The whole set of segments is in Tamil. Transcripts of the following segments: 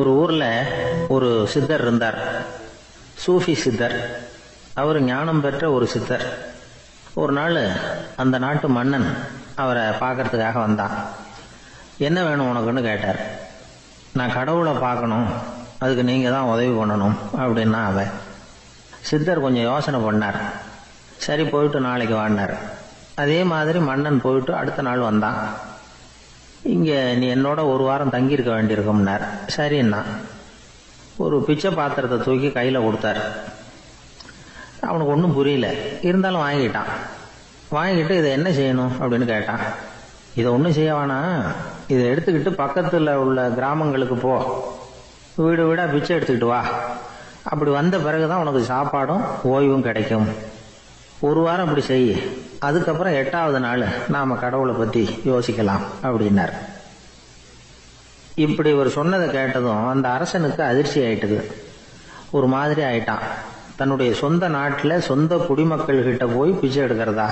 ஒரு ஊர்ல ஒரு சித்தர் இருந்தார், சூஃபி சித்தர். அவர் ஞானம் பெற்ற ஒரு சித்தர். ஒரு நாள் அந்த நாட்டு மன்னன் அவரை பார்க்கறதுக்காக வந்தான். என்ன வேணும் உனக்குன்னு கேட்டார். நான் கடவுளை பார்க்கணும், அதுக்கு நீங்க தான் உதவி பண்ணணும் அப்படின்னா அவன். சித்தர் கொஞ்சம் யோசனை பண்ணார். சரி, போயிட்டு நாளைக்கு வாடினார். அதே மாதிரி மன்னன் போயிட்டு அடுத்த நாள் வந்தான். இங்கே நீ என்னோட ஒரு வாரம் தங்கியிருக்க வேண்டியிருக்கும்னார். சரின்னா ஒரு பிச்சை பாத்திரத்தை தூக்கி கையில் கொடுத்தார். அவனுக்கு ஒன்றும் புரியல, இருந்தாலும் வாங்கிட்டான். வாங்கிட்டு இதை என்ன செய்யணும் அப்படின்னு கேட்டான். இதை ஒன்றும் செய்ய வேணாம், இதை எடுத்துக்கிட்டு பக்கத்தில் உள்ள கிராமங்களுக்கு போ, வீடு வீடாக பிச்சை எடுத்துக்கிட்டு வா. அப்படி வந்த பிறகுதான் உனக்கு சாப்பாடும் ஓய்வும் கிடைக்கும். ஒரு வாரம் அப்படி செய், அதுக்கப்புறம் 8வது நாள் நாம கடவுளை பத்தி யோசிக்கலாம் அப்படின்னார். இப்படி ஒரு சொன்னதை கேட்டதும் அந்த அரசனுக்கு அதிர்ச்சி ஆயிட்டுது. ஒரு மாதிரி ஆயிட்டான். தன்னுடைய சொந்த நாட்டில் சொந்த குடிமக்கள் கிட்ட போய் பிச்சை எடுக்கிறதா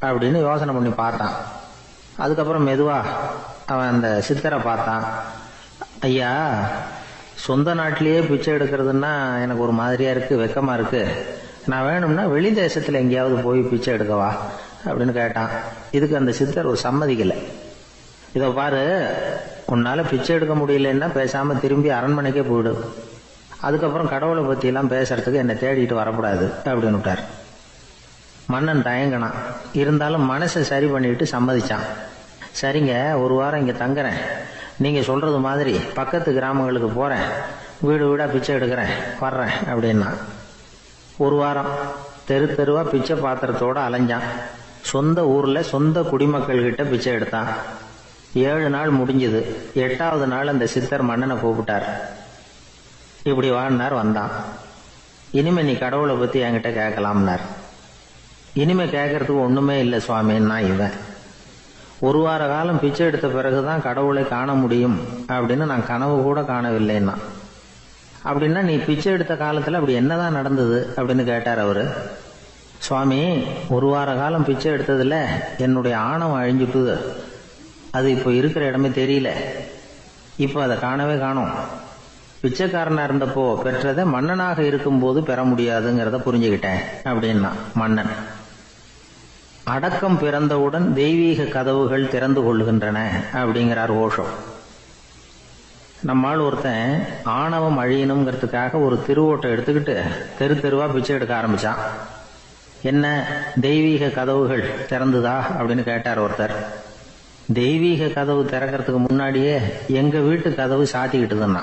அப்படின்னு யோசனை பண்ணி பார்த்தான். அதுக்கப்புறம் மெதுவா அவன் அந்த சித்தரை பார்த்தான். ஐயா, சொந்த நாட்டிலேயே பிச்சை எடுக்கிறதுன்னா எனக்கு ஒரு மாதிரியா இருக்கு, வெக்கமா இருக்கு. நான் வேணும்னா வெளி தேசத்துல எங்கேயாவது போய் பிச்சை எடுக்கவா அப்படின்னு கேட்டான். இதுக்கு அந்த சித்தர் ஒரு சம்மதிக்கலை. இதை பாரு, உன்னால பிச்சை எடுக்க முடியலன்னா பேசாம திரும்பி அரண்மனைக்கே போயிடு. அதுக்கப்புறம் கடவுளை பத்தி எல்லாம் பேசுறதுக்கு என்னை தேடிட்டு வரக்கூடாது அப்படின்னு விட்டார். மன்னன் தயங்கினான். இருந்தாலும் மனசை சரி பண்ணிட்டு சம்மதிச்சான். சரிங்க, ஒரு வாரம் இங்க தங்குறேன், நீங்க சொல்றது மாதிரி பக்கத்து கிராமங்களுக்கு போறேன், வீடு வீடா பிச்சை எடுக்கிறேன், வர்றேன் அப்படின்னா. ஒரு வாரம் தெரு தெருவா பிச்சை பாத்திரத்தோட அலைஞ்சான். சொந்த ஊர்ல சொந்த குடிமக்கள் கிட்ட பிச்சை எடுத்தான். 7 நாள் முடிஞ்சது. 8வது நாள் அந்த சித்தர் மன்னனை கூப்பிட்டார். இப்படி வாழ்னார். வந்தான். இனிமே நீ கடவுளை பத்தி என்கிட்ட கேட்கலாம்னார். இனிமே கேட்கறதுக்கு ஒண்ணுமே இல்லை சுவாமின்னா இவன். ஒரு வார காலம் பிச்சை எடுத்த பிறகுதான் கடவுளை காண முடியும் அப்படின்னு நான் கனவு கூட காணவில்லைன்னா. அப்படின்னா நீ பிச்சை எடுத்த காலத்துல அப்படி என்னதான் நடந்தது அப்படின்னு கேட்டார் அவரு. சுவாமி, ஒரு வார காலம் பிச்சை எடுத்ததுல என்னுடைய ஆணவம் அழிஞ்சுட்டுது. அது இப்போ இருக்கிற இடமே தெரியல. இப்போ அதை காணவே காணோம். பிச்சைக்காரனா இருந்தப்போ பெற்றதை மன்னனாக இருக்கும்போது பெற முடியாதுங்கிறத புரிஞ்சுக்கிட்டேன் அப்படின்னா மன்னன். அடக்கம் பிறந்தவுடன் தெய்வீக கதவுகள் திறந்து கொள்கின்றன அப்படிங்கிறார் ஓஷோ. நம்மால் ஒருத்தன் ஆணவம் அழியணுங்கிறதுக்காக ஒரு திருவோட்டை எடுத்துக்கிட்டு தெரு தெருவா பிச்சை எடுக்க ஆரம்பிச்சான். என்ன, தெய்வீக கதவுகள் திறந்துதா அப்படின்னு கேட்டார் ஒருத்தர். தெய்வீக கதவு திறக்கிறதுக்கு முன்னாடியே எங்க வீட்டு கதவு சாத்திக்கிட்டுதுன்னா.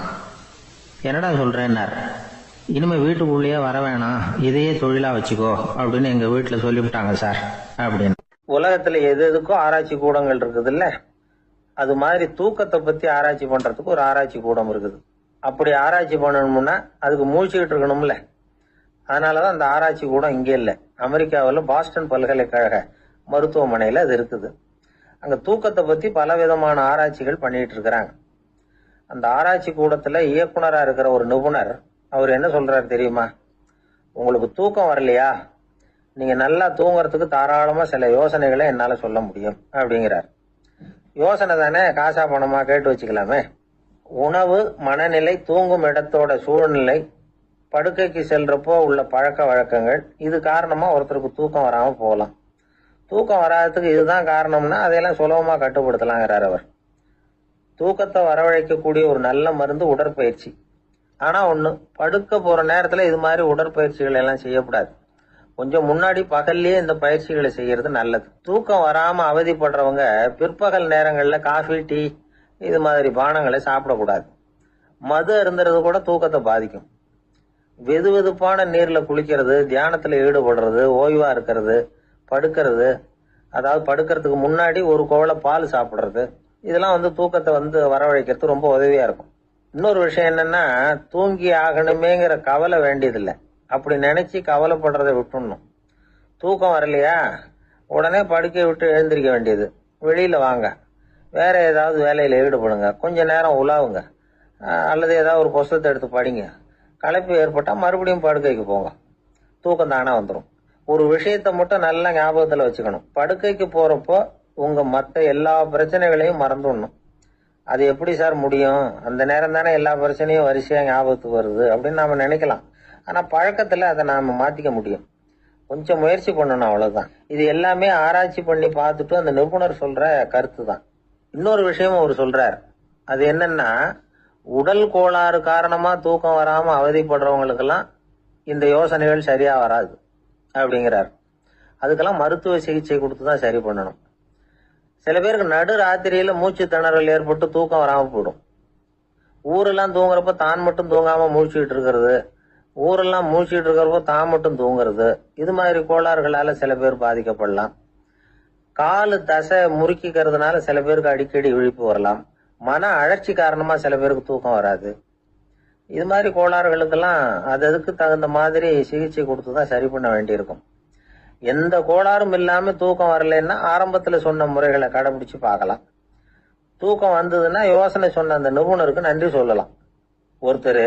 என்னடா சொல்றேன்னார். இனிமே வீட்டுக்குள்ளேயே வர வேணாம், இதையே தொழிலா வச்சுக்கோ அப்படின்னு எங்க வீட்டுல சொல்லிவிட்டாங்க சார் அப்படின்னு. உலகத்துல எது எதுக்கும் ஆராய்ச்சி கூடங்கள் இருக்குது இல்ல, அது மாதிரி தூக்கத்தை பத்தி ஆராய்ச்சி பண்றதுக்கு ஒரு ஆராய்ச்சி கூடம் இருக்குது. அப்படி ஆராய்ச்சி பண்ணணும்னா அதுக்கு மூழ்கிட்டு இருக்கணும்ல. அதனாலதான் அந்த ஆராய்ச்சி கூடம் இங்கே இல்லை. அமெரிக்காவில் பாஸ்டன் பல்கலைக்கழக மருத்துவமனையில அது இருக்குது. அங்க தூக்கத்தை பத்தி பல விதமான ஆராய்ச்சிகள் பண்ணிட்டு இருக்கிறாங்க. அந்த ஆராய்ச்சி கூடத்துல இயக்குனரா இருக்கிற ஒரு நிபுணர், அவர் என்ன சொல்றாரு தெரியுமா? உங்களுக்கு தூக்கம் வரலையா, நீங்க நல்லா தூங்குறதுக்கு தாராளமா சில யோசனைகளை என்னால சொல்ல முடியும் அப்படிங்கிறார். யோசனை தானே, காசா பணமா கேட்டு வச்சுக்கலாமே. உணவு, மனநிலை, தூங்கும் இடத்தோட சூழ்நிலை, படுக்கைக்கு செல்றப்போ உள்ள பழக்க வழக்கங்கள், இது காரணமா ஒருத்தருக்கு தூக்கம் வராம போகலாம். தூக்கம் வராததுக்கு இதுதான் காரணம்னா அதையெல்லாம் சுலபமா கட்டுப்படுத்தலாங்கிறார் அவர். தூக்கத்தை வரவழைக்கக்கூடிய ஒரு நல்ல மருந்து உடற்பயிற்சி. ஆனா ஒண்ணு, படுக்க போற நேரத்துல இது மாதிரி உடற்பயிற்சிகள் எல்லாம் செய்யக்கூடாது. கொஞ்சம் முன்னாடி பகல்லையே இந்த பயிற்சிகளை செய்யறது நல்லது. தூக்கம் வராம அவதிப்படுறவங்க பிற்பகல் நேரங்கள்ல காஃபி, டீ இது மாதிரி பானங்களை சாப்பிடக்கூடாது. மது அருந்துறது கூட தூக்கத்தை பாதிக்கும். வெது வெதுப்பான நீர்ல குளிக்கிறது, தியானத்துல ஈடுபடுறது, ஓய்வா இருக்கிறது, படுக்கிறது, அதாவது படுக்கிறதுக்கு முன்னாடி ஒரு கோவள பால் சாப்பிடுறது, இதெல்லாம் தூக்கத்தை வரவழைக்கிறது ரொம்ப உதவியா இருக்கும். இன்னொரு விஷயம் என்னன்னா, தூங்கி ஆகணுமேங்கிற கவலை வேண்டியதில்லை. அப்படி நினைச்சு கவலைப்படுறதை விட்டுடணும். தூக்கம் வரலையா, உடனே படுக்கை விட்டு எழுந்திருக்க வேண்டியது. வெளியில வாங்க, வேற ஏதாவது வேலையில ஈடுபடுங்க, கொஞ்ச நேரம் உலாவுங்க, அல்லது ஏதாவது ஒரு புஸ்தகத்தை எடுத்து படிங்க. களைப்பு ஏற்பட்டா மறுபடியும் படுக்கைக்கு போங்க, தூக்கம் தானே வந்துடும். ஒரு விஷயத்த மட்டும் நல்லா ஞாபகத்துல வச்சுக்கணும். படுக்கைக்கு போறப்போ உங்க மற்ற எல்லா பிரச்சனைகளையும் மறந்துடணும். அது எப்படி சார் முடியும், அந்த நேரம் தானே எல்லா பிரச்சனையும் வரிசையா ஞாபகத்துக்கு வருது அப்படின்னு நாம நினைக்கலாம். ஆனா பழக்கத்துல அதை நாம மாத்திக்க முடியும். கொஞ்சம் முயற்சி பண்ணணும், அவ்வளவுதான். இது எல்லாமே ஆராய்ச்சி பண்ணி பார்த்துட்டு அந்த நிபுணர் சொல்ற கருத்து தான். இன்னொரு விஷயமும் அவர் சொல்றார். அது என்னன்னா, உடல் கோளாறு காரணமா தூக்கம் வராம அவதிப்படுறவங்களுக்கெல்லாம் இந்த யோசனைகள் சரியா வராது அப்படிங்கிறார். அதுக்கெல்லாம் மருத்துவ சிகிச்சை கொடுத்துதான் சரி பண்ணணும். சில பேருக்கு நடு ராத்திரியில மூச்சு திணறல் ஏற்பட்டு தூக்கம் வராம போயிடும். ஊரெல்லாம் தூங்குறப்ப தான் மட்டும் தூங்காம மூழ்கிட்டு இருக்கிறது, ஊரெல்லாம் மூழ்கிட்டு இருக்கிறப்போ தான் மட்டும் தூங்குறது, இது மாதிரி கோளாறுகளால சில பேர் பாதிக்கப்படலாம். காலு தசை முறுக்கிக்கிறதுனால சில பேருக்கு அடிக்கடி விழிப்பு வரலாம். மன அழற்சி காரணமா சில பேருக்கு தூக்கம் வராது. இது மாதிரி கோளாறுகளுக்கெல்லாம் அதுக்கு தகுந்த மாதிரி சிகிச்சை கொடுத்துதான் சரி பண்ண வேண்டியிருக்கும். எந்த கோளாறும் இல்லாம தூக்கம் வரலன்னா ஆரம்பத்துல சொன்ன முறைகளை கடைபிடிச்சு பார்க்கலாம். தூக்கம் வந்ததுன்னா யோசனை சொன்ன அந்த நிபுணருக்கு நன்றி சொல்லலாம். ஒருத்தர்,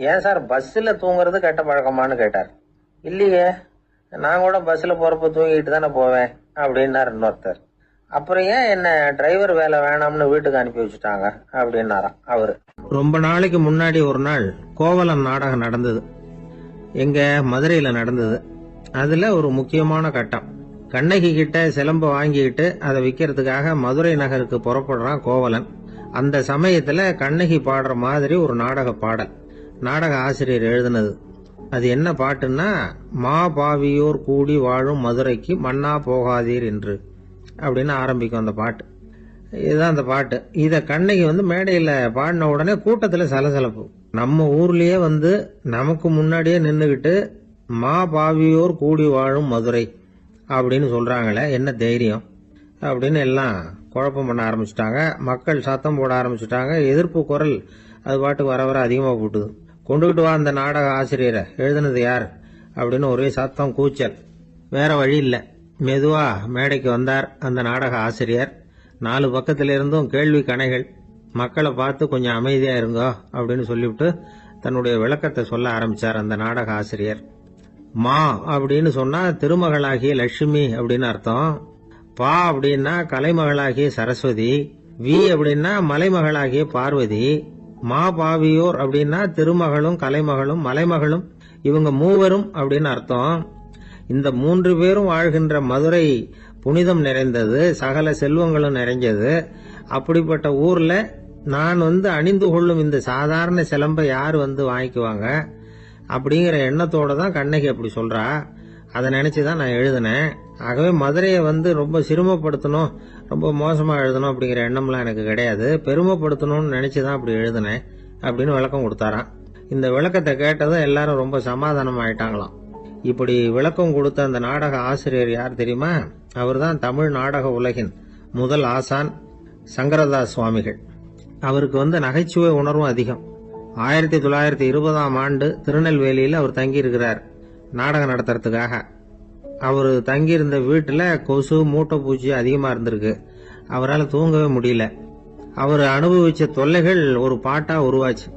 ஏன் சார் பஸ்ல தூங்குறது கெட்ட பழக்கமானு கேட்டார். இல்லையே, நான் கூட பஸ்ல போறப்ப தூங்கிட்டு தானே போவேன் அப்படின்னாரு இன்னொருத்தர். அப்புறம் ஏன் என்ன டிரைவர் வேலை வேணாம்னு வீட்டுக்கு அனுப்பி வச்சுட்டாங்க அப்படின்னாராம் அவரு. ரொம்ப நாளைக்கு முன்னாடி ஒரு நாள் கோவலன் நாடகம் நடந்தது. எங்க மதுரையில நடந்தது. அதுல ஒரு முக்கியமான கட்டம். கண்ணகி கிட்ட சிலம்ப வாங்கிக்கிட்டு அதை விற்கிறதுக்காக மதுரை நகருக்கு புறப்படுறான் கோவலன். அந்த சமயத்துல கண்ணகி பாடுற மாதிரி ஒரு நாடக பாடல் நாடக ஆசிரியர் எழுதினது. அது என்ன பாட்டுன்னா, மா பாவியோர் கூடி வாழும் மதுரைக்கு மன்னா போகாதீர் என்று அப்படின்னு ஆரம்பிக்கும் அந்த பாட்டு. இதுதான் அந்த பாட்டு. இத கண்ணகி மேடையில பாடின உடனே கூட்டத்துல சலசலப்பு. நம்ம ஊர்லயே நமக்கு முன்னாடியே நின்னுகிட்டு மா பாவியோர் கூடி வாழும் மதுரை அப்படின்னு சொல்றாங்களே, என்ன தைரியம் அப்படின்னு எல்லாம் குழப்பம் பண்ண ஆரம்பிச்சுட்டாங்க. மக்கள் சத்தம் போட ஆரம்பிச்சுட்டாங்க. எதிர்ப்பு குரல் அது பாட்டுக்கு வர வர அதிகமாக போட்டுது. கொண்டுகிட்டு வா அந்த நாடக ஆசிரியரை, எழுதுனது யார் அப்படின்னு ஒரே சத்தம், கூச்சல். வேற வழி இல்லை. மெதுவா மேடைக்கு வந்தார் அந்த நாடக ஆசிரியர். 4 பக்கத்துல இருந்தும் கேள்வி கணைகள். மக்களை பார்த்து கொஞ்சம் அமைதியா இருங்கோ அப்படின்னு சொல்லிவிட்டு தன்னுடைய விளக்கத்தை சொல்ல ஆரம்பிச்சார் அந்த நாடக ஆசிரியர். மா அப்படின்னு சொன்னா திருமகளாகிய லட்சுமி அப்படின்னு அர்த்தம். பா அப்படின்னா கலைமகளாகிய சரஸ்வதி. வி அப்படின்னா மலைமகளாகிய பார்வதி. மா பாவியோர் அப்படின்னா திருமகளும் கலைமகளும் மலைமகளும், இவங்க மூவரும் அப்படின்னு அர்த்தம். இந்த 3 பேரும் வாழ்கின்ற மதுரை புனிதம் நிறைந்தது, சகல செல்வங்களும் நிறைஞ்சது. அப்படிப்பட்ட ஊர்ல நான் அணிந்து கொள்ளும் இந்த சாதாரண சிலம்பை யார் வாங்கிக்குவாங்க அப்படிங்கிற எண்ணத்தோட தான் கண்ணகி அப்படி சொல்றா. அதை நினைச்சுதான் நான் எழுதினேன். ஆகவே மதுரையை ரொம்ப சிரமப்படுத்தணும், ரொம்ப மோசமா எழுதணும் அப்படிங்கிற எண்ணம்லாம் எனக்கு கிடையாது. பெருமைப்படுத்தணும்னு நினைச்சுதான் அப்படி எழுதினேன் அப்படின்னு விளக்கம் கொடுத்தாராம். இந்த விளக்கத்தை கேட்டதும் எல்லாரும் ரொம்ப சமாதானம் ஆயிட்டாங்களாம். இப்படி விளக்கம் கொடுத்த அந்த நாடக ஆசிரியர் யார் தெரியுமா? அவர்தான் தமிழ் நாடக உலகின் முதல் ஆசான் சங்கரதாஸ் சுவாமிகள். அவருக்கு நகைச்சுவை உணர்வும் அதிகம். 1920ஆம் ஆண்டு திருநெல்வேலியில் அவர் தங்கியிருக்கிறார் நாடகம் நடத்துறதுக்காக. அவர் தங்கியிருந்த வீட்டில் கொசு மூட்டை பூச்சி அதிகமா இருந்திருக்கு. அவரால் தூங்கவே முடியல. அவர் அனுபவிச்ச தொல்லைகள் ஒரு பாட்டா உருவாச்சு.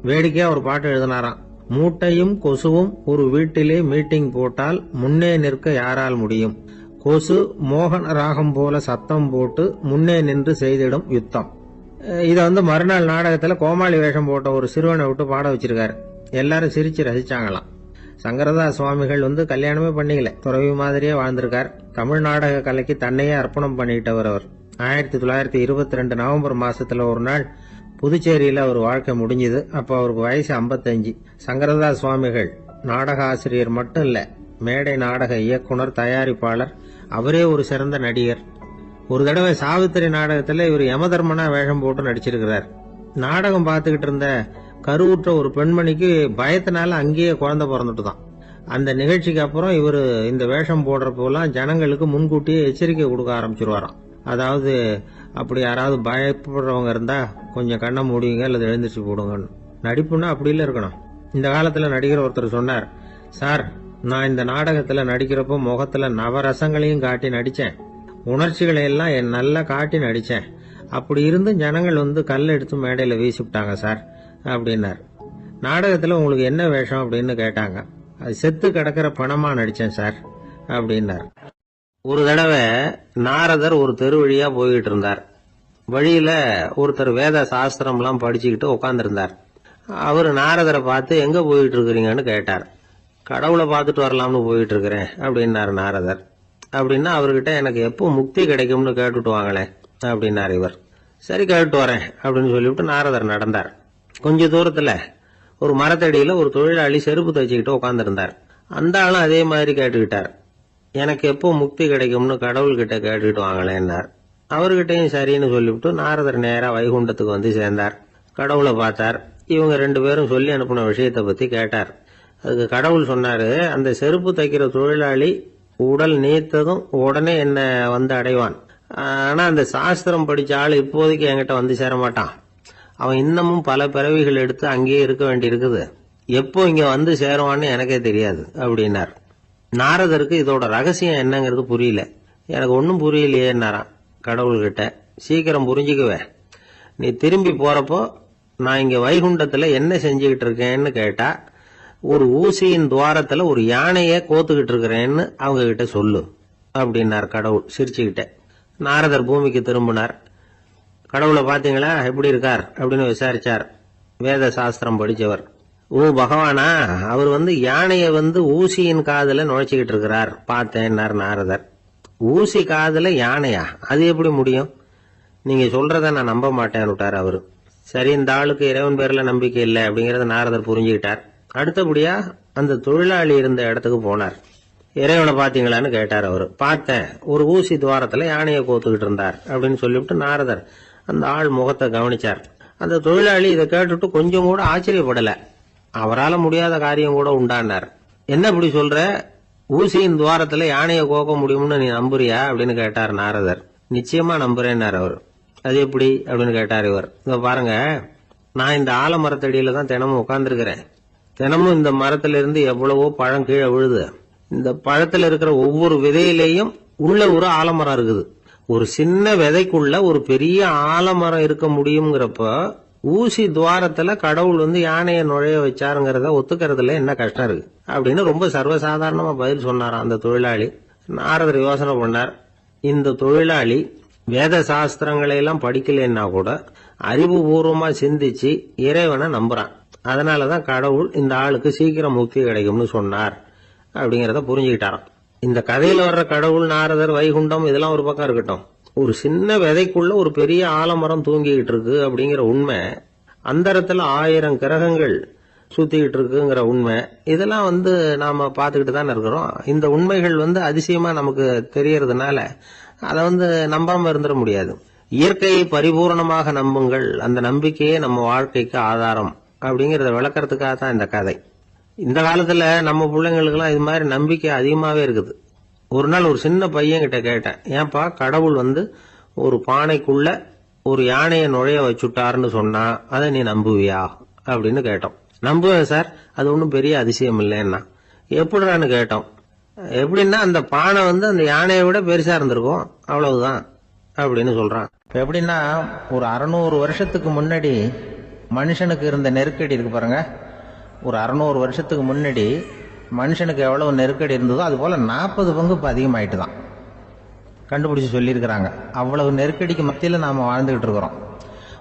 வேடிக்கையா ஒரு பாட்டு எழுதினாராம். மூட்டையும் கொசுவும் ஒரு வீட்டிலே மீட்டிங் போட்டால் முன்னே நிற்க யாரால் முடியும்? கொசு மோகன ராகம் போல சத்தம் போட்டு முன்னே நின்று செய்திடும் யுத்தம். இத மறுநாள் நாடகத்துல கோமாளி வேஷம் போட்ட ஒரு சிறுவனை விட்டு பாட வச்சிருக்காரு. எல்லாரும் சிரிச்சு ரசிச்சாங்களாம். சங்கரதாஸ் சுவாமிகள் கல்யாணமே பண்ணிக்கல, துறவி மாதிரியே வாழ்ந்திருக்கார். தமிழ் நாடக கலைக்கு தன்னையே அர்ப்பணம் பண்ணிட்டவர் அவர். 1922 நவம்பர் மாசத்துல ஒரு நாள் புதுச்சேரியில அவர் வாழ்க்கை முடிஞ்சது. அப்ப அவருக்கு வயசு 55. சங்கரதாஸ் சுவாமிகள் நாடக ஆசிரியர் மட்டும் இல்ல, மேடை நாடக இயக்குனர், தயாரிப்பாளர். அவரே ஒரு சிறந்த நடிகர். ஒரு தடவை சாவித்திரி நாடகத்துல இவர் யமதர்மனா வேஷம் போட்டு நடிச்சிருக்கிறார். நாடகம் பார்த்துக்கிட்டு இருந்த கருவுற்ற ஒரு பெண்மணிக்கு பயத்தினால அங்கேயே குழந்தை பிறந்துட்டுதான். அந்த நிகழ்ச்சிக்கு அப்புறம் இவர் இந்த வேஷம் போடுறப்போலாம் ஜனங்களுக்கு முன்கூட்டியே எச்சரிக்கை கொடுக்க ஆரம்பிச்சிருவாராம். அதாவது, அப்படி யாராவது பயப்படுறவங்க இருந்தா கொஞ்சம் கண்ணை மூடிங்க அல்லது எழுந்திரிச்சு போடுங்கன்னு. நடிப்புன்னா அப்படில இருக்கணும். இந்த காலத்துல நடிகர் ஒருத்தர் சொன்னார், சார், நான் இந்த நாடகத்துல நடிக்கிறப்போ முகத்துல நவரசங்களையும் காட்டி நடிச்சேன், உணர்ச்சிகளை எல்லாம் நல்லா காட்டி நடிச்சேன். அப்படி இருந்து ஜனங்கள் கல் எடுத்து மேடையில வீசிவிட்டாங்க சார் அப்படின்னார். நாடகத்துல உங்களுக்கு என்ன வேஷம் அப்படின்னு கேட்டாங்க. அது செத்து கிடக்கிற பணமா நடிச்சேன் சார் அப்படின்னார். ஒரு தடவை நாரதர் ஒரு தெரு வழியா போய்கிட்டு இருந்தார். வழியில ஒருத்தர் வேத சாஸ்திரம்லாம் படிச்சுக்கிட்டு உட்காந்துருந்தார். அவரு நாரதரை பார்த்து எங்க போயிட்டு இருக்கிறீங்கன்னு கேட்டார். கடவுளை பார்த்துட்டு வரலாம்னு போயிட்டு இருக்கிறேன் அப்படின்னாரு நாரதர். அப்படின்னா அவர்கிட்ட எனக்கு எப்போ முக்தி கிடைக்கும்னு கேட்டுட்டு வாங்களேன் அப்படின்னாரு இவர். சரி கேட்டு வரேன் அப்படின்னு சொல்லிவிட்டு நாரதர் நடந்தார். கொஞ்ச தூரத்துல ஒரு மரத்தடியில ஒரு தொழிலாளி செருப்பு தைச்சுக்கிட்டு உட்காந்துருந்தார். அந்த ஆளும் அதே மாதிரி கேட்டுக்கிட்டார். எனக்கு எப்போ முக்தி கிடைக்கும்னு கடவுள்கிட்ட கேட்டுக்கிட்டு வாங்களேன்னார். அவர்கிட்டையும் சரின்னு சொல்லிவிட்டு நாரதர் நேரா வைகுண்டத்துக்கு வந்து சேர்ந்தார். கடவுளை பார்த்தார். இவங்க 2 பேரும் சொல்லி அனுப்பின விஷயத்தை பத்தி கேட்டார். அதுக்கு கடவுள் சொன்னாரு, அந்த செருப்பு தைக்கிற தொழிலாளி உடல் நீத்ததும் உடனே என்ன வந்து அடைவான். ஆனா அந்த சாஸ்திரம் படிச்ச ஆள் இப்போதைக்கு என்கிட்ட வந்து சேர மாட்டான். அவன் இன்னமும் பல பிறவிகள் எடுத்து அங்கேயே இருக்க வேண்டி இருக்குது. எப்போ இங்க வந்து சேருவான்னு எனக்கே தெரியாது அப்படின்னார். நாரதருக்கு இதோட ரகசியம் என்னங்கிறது புரியல. எனக்கு ஒன்னும் புரியலையேன்னாராம் கடவுள்கிட்ட. சீக்கிரம் புரிஞ்சுக்குவேன், நீ திரும்பி போறப்போ நான் இங்க வைகுண்டத்துல என்ன செஞ்சுக்கிட்டு இருக்கேன்னு கேட்டா, ஒரு ஊசியின் துவாரத்துல ஒரு யானைய கோத்துக்கிட்டு இருக்கிறேன்னு அவங்க கிட்ட சொல்லு அப்படின்னார் கடவுள் சிரிச்சுக்கிட்ட. நாரதர் பூமிக்கு திரும்பினார். கடவுளை பாத்தீங்களா எப்படி இருக்கார் அப்படின்னு விசாரிச்சார். வேத சாஸ்திரம் படிச்சவர். ஓ பகவானா, அவர் யானைய ஊசியின் காதுல நுழைச்சுக்கிட்டு இருக்கிறார் பார்த்தேன்னார் நாரதர். ஊசி காதுல யானையா? அது எப்படி முடியும்? நீங்க சொல்றத நான் நம்ப மாட்டேன்னு விட்டார் அவரு. சரி, இந்த ஆளுக்கு இறைவன் பேர்ல நம்பிக்கை இல்லை அப்படிங்கறத நாரதர் புரிஞ்சுக்கிட்டார். அடுத்தபடியா அந்த தொழிலாளி இருந்த இடத்துக்கு போனார். இறைவனை பாத்தீங்களான்னு கேட்டார் அவரு. பார்த்தேன், ஒரு ஊசி துவாரத்துல யானையை கோத்துக்கிட்டு இருந்தார் அப்படின்னு சொல்லிவிட்டு நாரதர் அந்த ஆள் முகத்தை கவனிச்சார். அந்த தொழிலாளி இதை கேட்டுட்டு கொஞ்சம் கூட ஆச்சரியப்படல. அவரால் முடியாத காரியம் கூட உண்டானார். என்ன இப்படி சொல்ற? ஊசியின் துவாரத்துல யானையை கோக்க முடியும்னு நீ நம்புறியா அப்படின்னு கேட்டார் நாரதர். நிச்சயமா நம்புறேன்னார் அவர். அது எப்படி அப்படின்னு கேட்டார் இவர். இங்க பாருங்க, நான் இந்த ஆலமரத்தடியில தான் தினமும் உட்கார்ந்துருக்கிறேன். தினமும் இந்த மரத்துல இருந்து எவ்வளவோ பழம் கீழே விழுது. இந்த பழத்துல இருக்கிற ஒவ்வொரு விதையிலையும் உள்ள ஒரு ஆலமரம் இருக்குது. ஒரு சின்ன விதைக்குள்ள ஒரு பெரிய ஆலமரம் இருக்க முடியுங்கிறப்ப ஊசி துவாரத்துல கடவுள் யானையை நுழைய வச்சாருங்கிறத ஒத்துக்கிறதுல என்ன கஷ்டம் இருக்கு அப்படின்னு ரொம்ப சர்வசாதாரணமா பதில் சொன்னாராம் அந்த தொழிலாளி. நாரதர் யோசனை பண்ணார். இந்த தொழிலாளி வேத சாஸ்திரங்களை எல்லாம் படிக்கலன்னா கூட அறிவுபூர்வமா சிந்திச்சு இறைவனை நம்புறான். அதனாலதான் கடவுள் இந்த ஆளுக்கு சீக்கிரம் முக்தி கிடைக்கும்னு சொன்னார் அப்படிங்கறத புரிஞ்சுக்கிட்டாராம். இந்த கதையில வர்ற கடவுள், நாரதர், வைகுண்டம் இதெல்லாம் ஒரு பக்கம் இருக்கட்டும், ஒரு சின்ன விதைக்குள்ள ஒரு பெரிய ஆலமரம் தூங்கிக்கிட்டு இருக்கு அப்படிங்கிற உண்மை, அந்தரத்துல 1000 கிரகங்கள் சுத்திக்கிட்டு இருக்குங்கிற உண்மை, இதெல்லாம் நாம பாத்துக்கிட்டு தானே இருக்கிறோம். இந்த உண்மைகள் அதிசயமா நமக்கு தெரியறதுனால அதை நம்பாம இருந்துட முடியாது. இயற்கையை பரிபூர்ணமாக நம்புங்கள், அந்த நம்பிக்கையே நம்ம வாழ்க்கைக்கு ஆதாரம் அப்படிங்கறத விளக்கறதுக்காக தான் இந்த கதை. இந்த காலத்துல நம்ம பிள்ளைங்களுக்கு எல்லாம் இது மாதிரி நம்பிக்கை அதிகமாவே இருக்குது. ஒரு நாள் ஒரு சின்ன பையன் கிட்ட கேட்டேன், ஏன்பா கடவுள் ஒரு பானைக்குள்ள ஒரு யானையை நுழைய வச்சுட்டாருன்னு சொன்னா அதை நீ நம்புவியா அப்படின்னு கேட்டோம். நம்புவேன் சார், அது ஒன்றும் பெரிய அதிசயம் இல்லைன்னா. எப்படின்னு கேட்டோம். எப்படின்னா அந்த பானை அந்த யானையை விட பெருசா இருந்திருக்கும், அவ்வளவுதான் அப்படின்னு சொல்றான். எப்படின்னா ஒரு 600 வருஷத்துக்கு முன்னாடி மனுஷனுக்கு இருந்த நெருக்கடி இருக்கு பாருங்க. ஒரு 600 வருஷத்துக்கு முன்னாடி மனுஷனுக்கு எவ்வளவு நெருக்கடி இருந்ததோ அது போல 40 பங்கு இப்ப அதிகமாயிட்டு தான் கண்டுபிடிச்சு சொல்லியிருக்கிறாங்க. அவ்வளவு நெருக்கடிக்கு மத்தியில நாம வாழ்ந்துகிட்டு இருக்கிறோம்.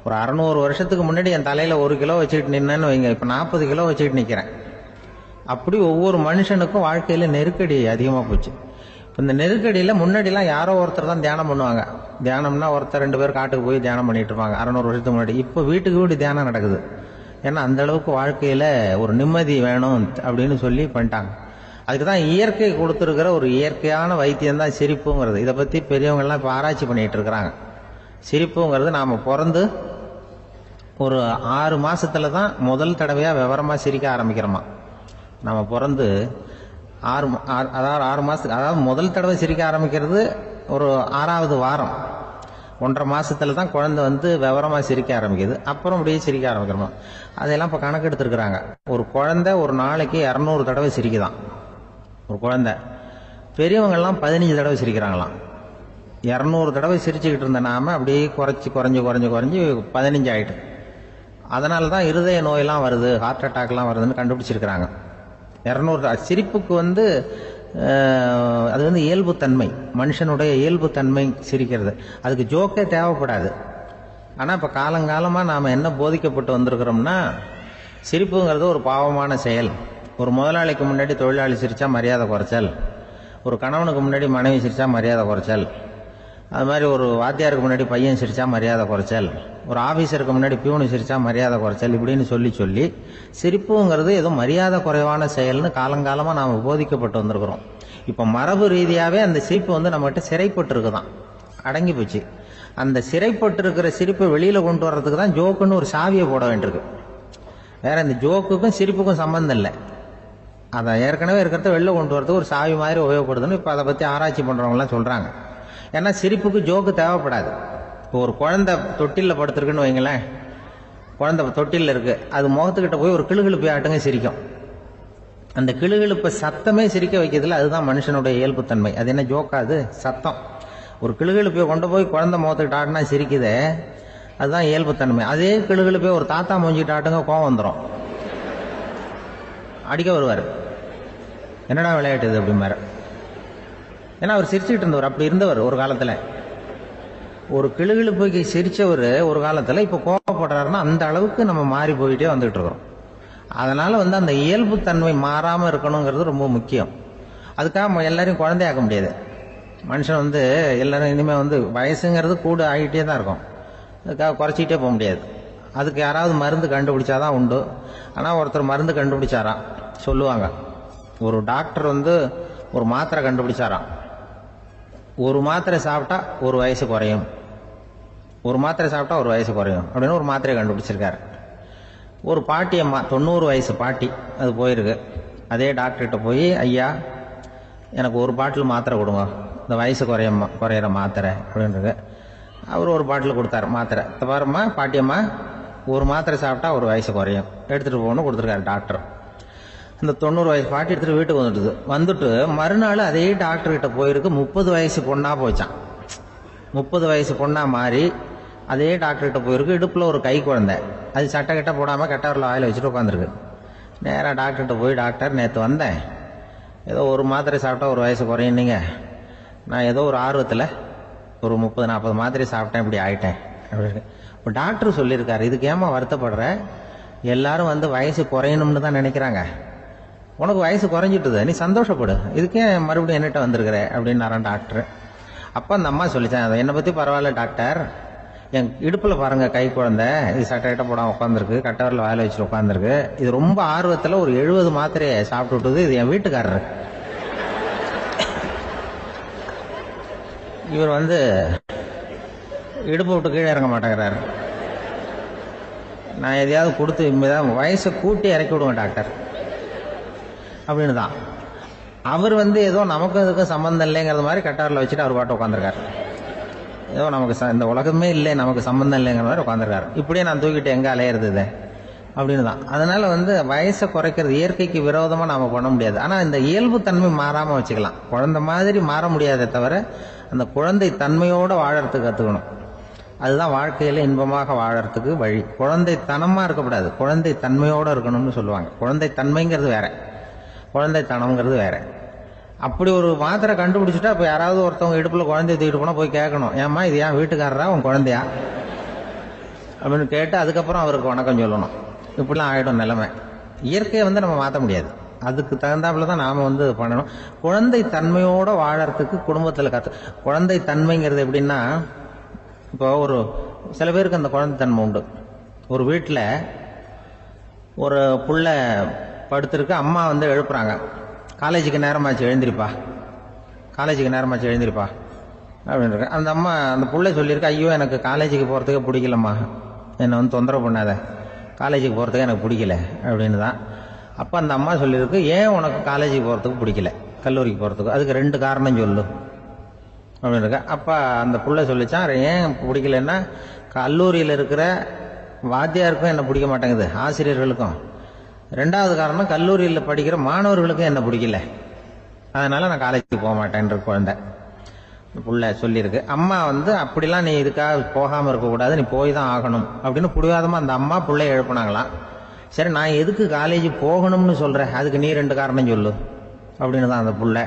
ஒரு 600 வருஷத்துக்கு முன்னாடி என் தலையில 1 கிலோ வச்சுக்கிட்டு நின்னேன்னு வைங்க, இப்ப 40 கிலோ வச்சுக்கிட்டு நிக்கிறேன். அப்படி ஒவ்வொரு மனுஷனுக்கும் வாழ்க்கையில நெருக்கடி அதிகமா போச்சு. இப்ப இந்த நெருக்கடியில முன்னாடிலாம் யாரோ ஒருத்தர் தான் தியானம் பண்ணுவாங்க. தியானம்னா ஒருத்தர் 2 பேர் காட்டுக்கு போய் தியானம் பண்ணிட்டு இருப்பாங்க 600 வருஷத்துக்கு முன்னாடி. இப்ப வீட்டுக்கு வீடு தியானம் நடக்குது. ஏன்னா அந்த அளவுக்கு வாழ்க்கையில ஒரு நிம்மதி வேணும் அப்படின்னு சொல்லி பண்ணிட்டாங்க. அதுக்குதான் இயற்கை கொடுத்துருக்கிற ஒரு இயற்கையான வைத்தியம் தான் சிரிப்புங்கிறது. இதை பத்தி பெரியவங்க எல்லாம் இப்ப ஆராய்ச்சி பண்ணிட்டு இருக்கிறாங்க. சிரிப்புங்கிறது நாம பிறந்து ஒரு 6 மாசத்துல தான் முதல் தடவையா விவரமா சிரிக்க ஆரம்பிக்கிறோமா. நம்ம பிறந்து 6 மாசத்துக்கு, அதாவது முதல் தடவை சிரிக்க ஆரம்பிக்கிறது ஒரு 6வது வாரம், 1.5 மாசத்துல தான் குழந்தை விவரமா சிரிக்க ஆரம்பிக்குது. அப்புறம் அப்படியே சிரிக்க ஆரம்பிக்கிறோம். அதெல்லாம் இப்ப கணக்கு எடுத்திருக்கிறாங்க. ஒரு குழந்தை ஒரு நாளைக்கு 200 தடவை சிரிக்குதான் ஒரு குழந்தை. பெரியவங்க எல்லாம் 15 தடவை சிரிக்கிறாங்களாம். 200 தடவை சிரிச்சுக்கிட்டு இருந்த நாம அப்படியே குறைஞ்சு 15 ஆயிட்டு. அதனாலதான் இருதய நோயெல்லாம் வருது, ஹார்ட் அட்டாக் எல்லாம் வருதுன்னு கண்டுபிடிச்சிருக்கிறாங்க. 200 சிரிப்புக்கு அது இயல்பு தன்மை, மனுஷனுடைய இயல்பு தன்மை சிரிக்கிறது. அதுக்கு ஜோக்கே தேவைப்படாது. ஆனால் இப்போ காலங்காலமாக நாம் என்ன போதிக்கப்பட்டு வந்திருக்கிறோம்னா, சிரிப்புங்கிறது ஒரு பாவமான செயல். ஒரு முதலாளிக்கு முன்னாடி தொழிலாளி சிரித்தா மரியாதை குறைச்சல், ஒரு கணவனுக்கு முன்னாடி மனைவி சிரித்தா மரியாதை குறைச்சல், அது மாதிரி ஒரு வாத்தியாருக்கு முன்னாடி பையன் சிரித்தா மரியாதை குறைச்சல், ஒரு ஆஃபீஸருக்கு முன்னாடி பியூனு சிரித்தா மரியாதை குறைச்சல், இப்படின்னு சொல்லி சிரிப்புங்கிறது ஏதோ மரியாதை குறைவான செயல்னு காலங்காலமாக நாம் போதிக்கப்பட்டு வந்திருக்கிறோம். இப்போ மரபு ரீதியாகவே அந்த சிரிப்பு வந்து நம்மகிட்ட சிறைப்பட்டு இருக்குதான், அடங்கி போச்சு. அந்த சிறைப்பட்டு இருக்கிற சிரிப்பை வெளியில் கொண்டு வர்றதுக்கு தான் ஜோக்குன்னு ஒரு சாவியை போட வேண்டியிருக்கு. வேற இந்த ஜோக்குக்கும் சிரிப்புக்கும் சம்மந்தம் இல்லை. அதை ஏற்கனவே இருக்கிறத வெளில கொண்டு வரதுக்கு ஒரு சாவி மாதிரி உபயோகப்படுதுன்னு இப்போ அதை பற்றி ஆராய்ச்சி பண்ணுறவங்களாம் சொல்கிறாங்க. ஏன்னா சிரிப்புக்கு ஜோக்கு தேவைப்படாது. இப்போ ஒரு குழந்தை தொட்டிலில் படுத்துருக்குன்னு வைங்களேன், குழந்தை தொட்டிலில் இருக்குது, அது முகத்துக்கிட்ட போய் ஒரு கிளுகிழுப்பை ஆட்டுங்க சிரிக்கும். அந்த கிளுகிழுப்பை சத்தமே சிரிக்க வைக்கிறதுல அதுதான் மனுஷனுடைய இயல்புத்தன்மை. அது என்ன ஜோக்காது? சத்தம். ஒரு கிளுகிழுப்பையை கொண்டு போய் குழந்தை முகத்துக்கிட்ட ஆட்டினா சிரிக்குதே, அதுதான் இயல்புத்தன்மை. அதே கிளுகிழுப்பை ஒரு தாத்தா மூஞ்சிக்கிட்ட ஆட்டுங்க, கோவம் வந்துடும், அடிக்க வருவார். என்னடா விளையாட்டு இது அப்படிம்பாரு. ஏன்னா அவர் சிரிச்சுக்கிட்டு இருந்தவர், அப்படி இருந்தவர் ஒரு காலத்தில். ஒரு கிளுகிழுப்புக்கு சிரிச்சவர் ஒரு காலத்தில் இப்போ கோவப்படுறாருன்னா அந்த அளவுக்கு நம்ம மாறி போயிட்டே வந்துகிட்டு இருக்கிறோம். அதனால வந்து அந்த இயல்புத்தன்மை மாறாமல் இருக்கணுங்கிறது ரொம்ப முக்கியம். அதுக்காக எல்லாரையும் குழந்தையாக்க முடியாது. மனுஷன் வந்து எல்லாரும் இனிமேல் வந்து வயசுங்கிறது கூட ஆகிட்டே தான் இருக்கும். அதுக்காக குறைச்சிக்கிட்டே போக முடியாது. அதுக்கு யாராவது மருந்து கண்டுபிடிச்சாதான் உண்டு. ஆனால் ஒருத்தர் மருந்து கண்டுபிடிச்சாராம், சொல்லுவாங்க. ஒரு டாக்டர் வந்து ஒரு மாத்திரை கண்டுபிடிச்சாராம். ஒரு மாத்திரை சாப்பிட்டா ஒரு வயசு குறையும், ஒரு மாத்திரை சாப்பிட்டா ஒரு வயசு குறையும் அப்படின்னு ஒரு மாத்திரையை கண்டுபிடிச்சிருக்காரு. ஒரு பாட்டி அம்மா, 90 வயசு பாட்டி, அது போயிருக்கு. அதே டாக்டர்கிட்ட போய், ஐயா எனக்கு ஒரு பாட்டில் மாத்திரை கொடுங்க, இந்த வயசு குறையிற மாத்திரை அப்படின்றது. அவர் ஒரு பாட்டில் கொடுத்தாரு மாத்திரை. பாரும்மா பாட்டியம்மா, ஒரு மாத்திரை சாப்பிட்டா ஒரு வயசு குறையும், எடுத்துகிட்டு போகணும்னு கொடுத்துருக்காரு டாக்டர். இந்த 90 வயசு பாட்டி எடுத்துகிட்டு வீட்டுக்கு வந்துட்டு மறுநாள் அதே டாக்டர்கிட்ட போயிருக்கு. 30 வயசு பொண்ணாக போச்சான். 30 வயசு பொண்ணாக மாறி அதே டாக்டர்கிட்ட போயிருக்கு. இடுப்பில் ஒரு கை குழந்தை, அது சட்டை கிட்ட போடாமல் கட்டாரில் வாயில் வச்சுட்டு உட்காந்துருக்கு. நேராக டாக்டர்கிட்ட போய், டாக்டர் நேற்று வந்தேன், ஏதோ ஒரு மாத்திரை சாப்பிட்டா ஒரு வயசு குறையுன்னீங்க, நான் ஏதோ ஒரு ஆர்வத்தில் ஒரு 30-40 மாத்திரை சாப்பிட்டேன், இப்படி ஆகிட்டேன் அப்படின்னு. இப்போ டாக்டர் சொல்லியிருக்காரு, இதுக்கு ஏமா வருத்தப்படுற, எல்லாரும் வந்து வயசு குறையணும்னு தான் நினைக்கிறாங்க, உனக்கு வயசு குறைஞ்சிட்டுது, நீ சந்தோஷப்படு, இதுக்கே மறுபடியும் என்னட்ட வந்திருக்கிற அப்படின்னாரான் டாக்டர். அப்போ அந்த அம்மா சொல்லிச்சேன், அதை என்னை பற்றி பரவாயில்ல டாக்டர், என் இடுப்பில் பாருங்கள் கை குழந்தை, இது சட்டை கிட்ட போடாமல் உட்காந்துருக்கு, கட்டவரில் வாயில் வச்சுட்டு உட்காந்துருக்கு, இது ரொம்ப ஆர்வத்தில் ஒரு 70 மாத்திரையை சாப்பிட்டு விட்டுது, இது என் வீட்டுக்காரரு. இவர் வந்து இடுப்பு விட்டு கீழே இறங்க மாட்டேங்கிறாரு. நான் எதையாவது கொடுத்து இனிமேதான் வயசை கூட்டி இறக்கி விடுவேன் டாக்டர் அப்படின்னு தான். அவர் வந்து ஏதோ நமக்கு அதுக்கும் சம்மந்தம் இல்லைங்கிறது மாதிரி கட்டாரில் வச்சுட்டு அவர் பாட்டு உட்காந்துருக்காரு. ஏதோ நமக்கு இந்த உலகமே இல்லை, நமக்கு சம்மந்தம் இல்லைங்கிற மாதிரி உட்காந்துருக்காரு. இப்படியே நான் தூக்கிட்டு எங்கே அலையிறது இது அப்படின்னு தான். அதனால வந்து வயசை குறைக்கிறது இயற்கைக்கு விரோதமாக நாம் பண்ண முடியாது. ஆனால் இந்த இயல்பு தன்மை மாறாமல் வச்சுக்கலாம். குழந்தை மாதிரி மாற முடியாதே தவிர அந்த குழந்தை தன்மையோடு வாழறதுக்கு கற்றுக்கணும். அதுதான் வாழ்க்கையில் இன்பமாக வாழறதுக்கு வழி. குழந்தைத்தனமாக இருக்கக்கூடாது, குழந்தை தன்மையோடு இருக்கணும்னு சொல்லுவாங்க. குழந்தை தன்மைங்கிறது வேற, குழந்தைத்தனம்ங்கிறது வேற. அப்படி ஒரு மாத்திரை கண்டுபிடிச்சிட்டா இப்போ யாராவது ஒருத்தவங்க இடுப்பில் குழந்தைய தூக்கிட்டு போனால் போய் கேட்கணும், ஏம்மா இது ஏன் வீட்டுக்காரரா உன் குழந்தையா அப்படின்னு கேட்டு அதுக்கப்புறம் அவருக்கு வணக்கம் சொல்லணும். இப்படிலாம் ஆகிடும் நிலைமை. இயற்கையை வந்து நம்ம மாற்ற முடியாது, அதுக்கு தகுந்தாப்புல தான் நாம் வந்து பண்ணணும். குழந்தை தன்மையோடு வாழறதுக்கு குடும்பத்தில் குழந்தை தன்மைங்கிறது எப்படின்னா, இப்போ ஒரு சில பேருக்கு அந்த குழந்தை தன்மை உண்டு. ஒரு வீட்டில் ஒரு புள்ள படுத்திருக்கு, அம்மா வந்து எழுப்புறாங்க, காலேஜுக்கு நேரமாச்சு எழுந்திருப்பா, காலேஜுக்கு நேரமாச்சு எழுந்திருப்பா அப்படின்னு. அந்த அம்மா அந்த புள்ளை சொல்லியிருக்கு, ஐயோ எனக்கு காலேஜுக்கு போகிறதுக்கே பிடிக்கலம்மா, என்னை வந்து தொந்தரவு பண்ணாத, காலேஜுக்கு போகிறதுக்கு எனக்கு பிடிக்கல அப்படின்னு தான். அப்போ அந்த அம்மா சொல்லியிருக்கு, ஏன் உனக்கு காலேஜுக்கு போகிறதுக்கு பிடிக்கல, கல்லூரிக்கு போகிறதுக்கு, அதுக்கு 2 காரணம் சொல்லு அப்படின்னு இருக்க. அப்போ அந்த புள்ளை சொல்லிச்சான், ஏன் பிடிக்கலன்னா, கல்லூரியில் இருக்கிற வாத்தியாருக்கும் என்ன பிடிக்க மாட்டேங்குது, ஆசிரியர்களுக்கும். 2வது காரணம், கல்லூரியில் படிக்கிற மாணவர்களுக்கும் என்ன பிடிக்கல, அதனால நான் காலேஜுக்கு போக மாட்டேன்ற குழந்தை புள்ள சொல்லியிருக்கு. அம்மா வந்து அப்படிலாம் நீ இதுக்காக போகாமல் இருக்கக்கூடாது, நீ போய் தான் ஆகணும் அப்படின்னு புடிவாதமாக அந்த அம்மா பிள்ளைய எழுப்புனாங்களாம். சரி நான் எதுக்கு காலேஜ் போகணும்னு சொல்கிறேன், அதுக்கு நீ 2 காரணம் சொல்லு அப்படின்னு தான் அந்த புள்ள.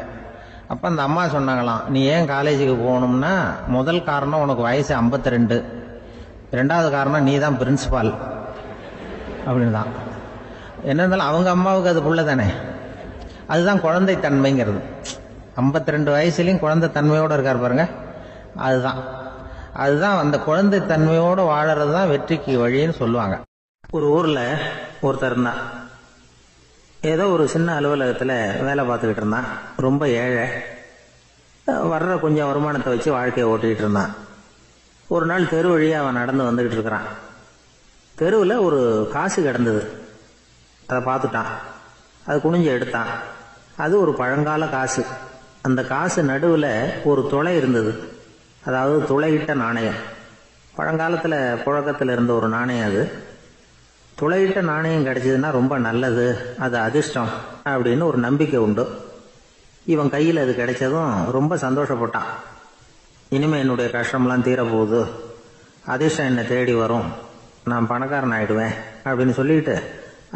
அப்போ அந்த அம்மா சொன்னாங்களாம், நீ ஏன் காலேஜுக்கு போகணும்னா, முதல் காரணம் உனக்கு வயசு 52, ரெண்டாவது காரணம் நீ தான் பிரின்சிபால் அப்படின்னு தான். என்ன இருந்தாலும் அவங்க அம்மாவுக்கு அது புள்ள தானே. அதுதான் குழந்தை தன்மைங்கிறது. 52 வயசுலையும் குழந்தை தன்மையோடு இருக்கார் பாருங்க. அதுதான் அந்த குழந்தை தன்மையோடு வாழறது தான் வெற்றிக்கு வழின்னு சொல்லுவாங்க. ஒரு ஊரில் ஒருத்தர் இருந்தான். ஏதோ ஒரு சின்ன அலுவலகத்தில் வேலை பார்த்துக்கிட்டு இருந்தான். ரொம்ப ஏழை. வர்ற கொஞ்சம் வருமானத்தை வச்சு வாழ்க்கையை ஓட்டிக்கிட்டு இருந்தான். ஒரு நாள் தெரு வழியாக அவன் நடந்து வந்துக்கிட்டு இருக்கிறான். தெருவில் ஒரு காசு கிடந்தது. அதை பார்த்துட்டான். அது குனிஞ்சு எடுத்தான். அது ஒரு பழங்கால காசு. அந்த காசு நடுவில் ஒரு துளை இருந்தது. அதாவது துளையிட்ட நாணயம். பழங்காலத்தில் புழக்கத்தில் இருந்த ஒரு நாணயம் அது. துளையிட்ட நாணயம் கிடைச்சதுன்னா ரொம்ப நல்லது, அது அதிர்ஷ்டம் அப்படின்னு ஒரு நம்பிக்கை உண்டு. இவன் கையில் அது கிடைச்சதும் ரொம்ப சந்தோஷப்பட்டான். இனிமேல் என்னுடைய கஷ்டம்லாம் தீரப்போகுது, அதிர்ஷ்டம் என்னை தேடி வரும், நான் பணக்காரன் ஆகிடுவேன் அப்படின்னு சொல்லிட்டு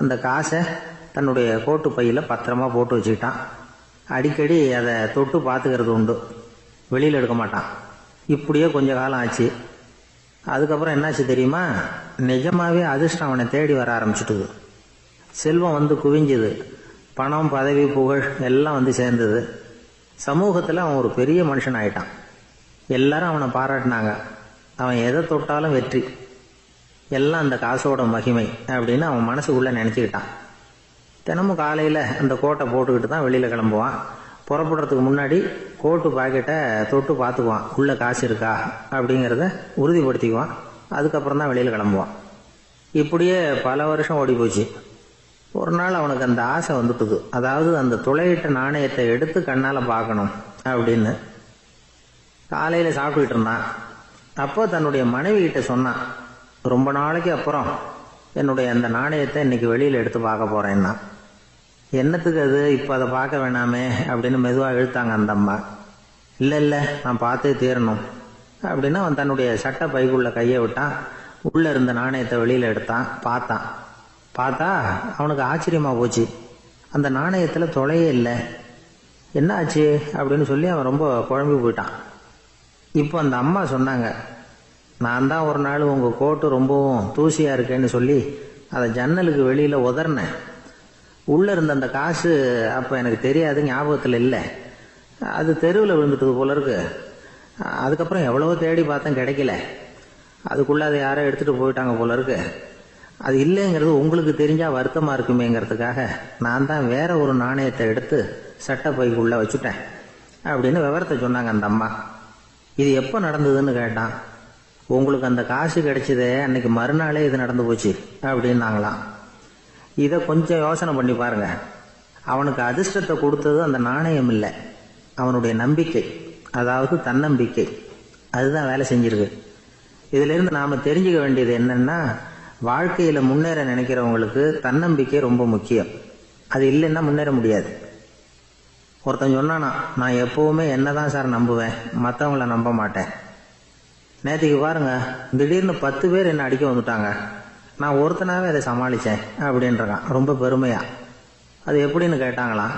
அந்த காசை தன்னுடைய கோட்டு பையில் பத்திரமா போட்டு வச்சுக்கிட்டான். அடிக்கடி அதை தொட்டு பார்த்துக்கிறது உண்டு, வெளியில் எடுக்க மாட்டான். இப்படியே கொஞ்ச காலம் ஆச்சு. அதுக்கப்புறம் என்னாச்சு தெரியுமா? நிஜமாவே அதிர்ஷ்டம் அவனை தேடி வர ஆரம்பிச்சுட்டுது. செல்வம் வந்து குவிஞ்சுது. பணம், பதவி, புகழ் எல்லாம் வந்து சேர்ந்தது. சமூகத்தில் அவன் ஒரு பெரிய மனுஷன் ஆயிட்டான். எல்லாரும் அவனை பாராட்டினாங்க. அவன் எதை தொட்டாலும் வெற்றி, எல்லாம் அந்த காசோட மகிமை அப்படின்னு அவன் மனசுக்குள்ளே நினச்சிக்கிட்டான். தினமும் காலையில் அந்த கோட்டை போட்டுக்கிட்டு தான் வெளியில் கிளம்புவான். புறப்படுறதுக்கு முன்னாடி கோட்டு பாக்கெட்டை தொட்டு பார்த்துக்குவான், உள்ளே காசு இருக்கா அப்படிங்கிறத உறுதிப்படுத்திக்குவான். அதுக்கப்புறம் தான் வெளியில் கிளம்புவான். இப்படியே பல வருஷம் ஓடி போச்சு. ஒரு நாள் அவனுக்கு அந்த ஆசை வந்துட்டுது. அதாவது அந்த துளையிட்ட நாணயத்தை எடுத்து கண்ணால் பார்க்கணும் அப்படின்னு. காலையில் சாப்பிட்டுக்கிட்டு இருந்தான். அப்போ தன்னுடைய மனைவி கிட்ட சொன்னான், ரொம்ப நாளைக்கு அப்புறம் என்னுடைய அந்த நாணயத்தை இன்னைக்கு வெளியில் எடுத்து பார்க்க போகிறேன்னா. என்னத்துக்கு அது, இப்போ அதை பார்க்க வேணாமே அப்படின்னு மெதுவாக இழுத்தாங்க அந்த அம்மா. இல்லை நான் பார்த்தே தீரணும் அப்படின்னு அவன் தன்னுடைய சட்டை பைக்குள்ள கையை விட்டான். உள்ளே இருந்த நாணயத்தை வெளியில் எடுத்தான். பார்த்தா அவனுக்கு ஆச்சரியமாக போச்சு. அந்த நாணயத்தில் துளையே இல்லை. என்ன ஆச்சு அப்படின்னு சொல்லி அவன் ரொம்ப குழம்பி போயிட்டான். இப்போ அந்த அம்மா சொன்னாங்க, நான் தான் ஒரு நாள் உங்கள் கோட்டு ரொம்பவும் தூசியாக இருக்கேன்னு சொல்லி அதை ஜன்னலுக்கு வெளியில் உதறினேன். உள்ளே இருந்த அந்த காசு அப்போ எனக்கு தெரியாது, ஞாபகத்தில் இல்லை. அது தெருவில் விழுந்துட்டது போல இருக்கு. அதுக்கப்புறம் எவ்வளவோ தேடி பார்த்தேன், கிடைக்கல. அதுக்குள்ளே அதை யாரோ எடுத்துகிட்டு போயிட்டாங்க போல இருக்கு. அது இல்லைங்கிறது உங்களுக்கு தெரிஞ்சால் வருத்தமாக இருக்குமேங்கிறதுக்காக நான் தான் வேற ஒரு நாணயத்தை எடுத்து சட்டை பைக்குள்ளே வச்சுட்டேன் அப்படின்னு விவரத்தை சொன்னாங்க அந்த அம்மா. இது எப்போ நடந்ததுன்னு கேட்டான். உங்களுக்கு அந்த காசு கிடைச்சதே அன்னைக்கு மறுநாளே இது நடந்து போச்சு அப்படின்னாங்களாம். இதை கொஞ்சம் யோசனை பண்ணி பாருங்க. அவனுக்கு அதிர்ஷ்டத்தை கொடுத்தது அந்த நாணயம் இல்லை, அவனுடைய நம்பிக்கை, அதாவது தன்னம்பிக்கை. அதுதான் வேலை செஞ்சிருக்கு. இதிலிருந்து நாம் தெரிஞ்சுக்க வேண்டியது என்னன்னா, வாழ்க்கையில் முன்னேற நினைக்கிறவங்களுக்கு தன்னம்பிக்கை ரொம்ப முக்கியம். அது இல்லைன்னா முன்னேற முடியாது. ஒருத்தன் சொன்னானா, நான் எப்பவுமே என்னதான் சார் நம்புவேன், மற்றவங்கள நம்ப மாட்டேன். நேற்றுக்கு பாருங்க, திடீர்னு 10 பேர் என்ன அடிக்க வந்துட்டாங்க, நான் ஒருத்தனாவே அதை சமாளித்தேன் அப்படின்றான் ரொம்ப பெருமையா. அது எப்படின்னு கேட்டாங்களாம்.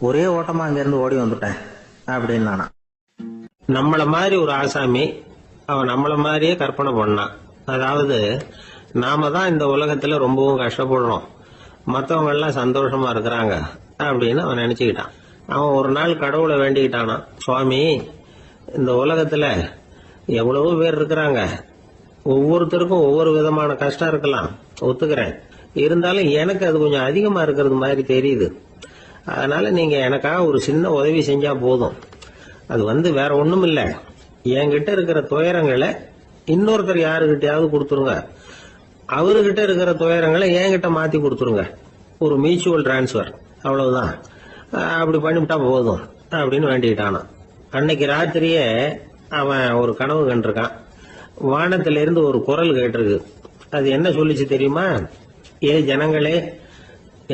ஒரே ஓட்டமாக அங்கேருந்து ஓடி வந்துட்டேன் அப்படின்னு நானா. நம்மள மாதிரி ஒரு ஆசாமி அவன் நம்மள மாதிரியே கற்பனை பண்ணான். அதாவது நாம தான் இந்த உலகத்துல ரொம்பவும் கஷ்டப்படுறோம், மற்றவங்க எல்லாம் சந்தோஷமா இருக்கிறாங்க அப்படின்னு அவன் நினைச்சுக்கிட்டான். அவன் ஒரு நாள் கடவுளை வேண்டிக்கிட்டானா, சுவாமி, இந்த உலகத்துல எவ்வளவோ பேர் இருக்கிறாங்க, ஒவ்வொருத்தருக்கும் ஒவ்வொரு விதமான கஷ்டம் இருக்கலாம், ஒத்துக்கிறேன். இருந்தாலும் எனக்கு அது கொஞ்சம் அதிகமா இருக்கிறது மாதிரி தெரியுது. அதனால நீங்க எனக்காக ஒரு சின்ன உதவி செஞ்சா போதும். அது வேற ஒண்ணும் இல்ல, என்கிட்ட இருக்கிற துயரங்களை இன்னொருத்தர் யாருகிட்டயாவது கொடுத்துருங்க, அவர்கிட்ட இருக்கிற துயரங்களை என்கிட்ட மாத்தி கொடுத்துருங்க. ஒரு மியூச்சுவல் டிரான்ஸ்பர், அவ்வளவுதான். அப்படி பண்ணிவிட்டா போதும் அப்படின்னு வேண்டிக்கிட்டானான். அன்னைக்கு ராத்திரியே அவன் ஒரு கனவு கண்டிருக்கான். வானத்திலிருந்து ஒரு குரல் கேட்டிருக்கு. அது என்ன சொல்லிச்சு தெரியுமா? ஏ ஜனங்களே,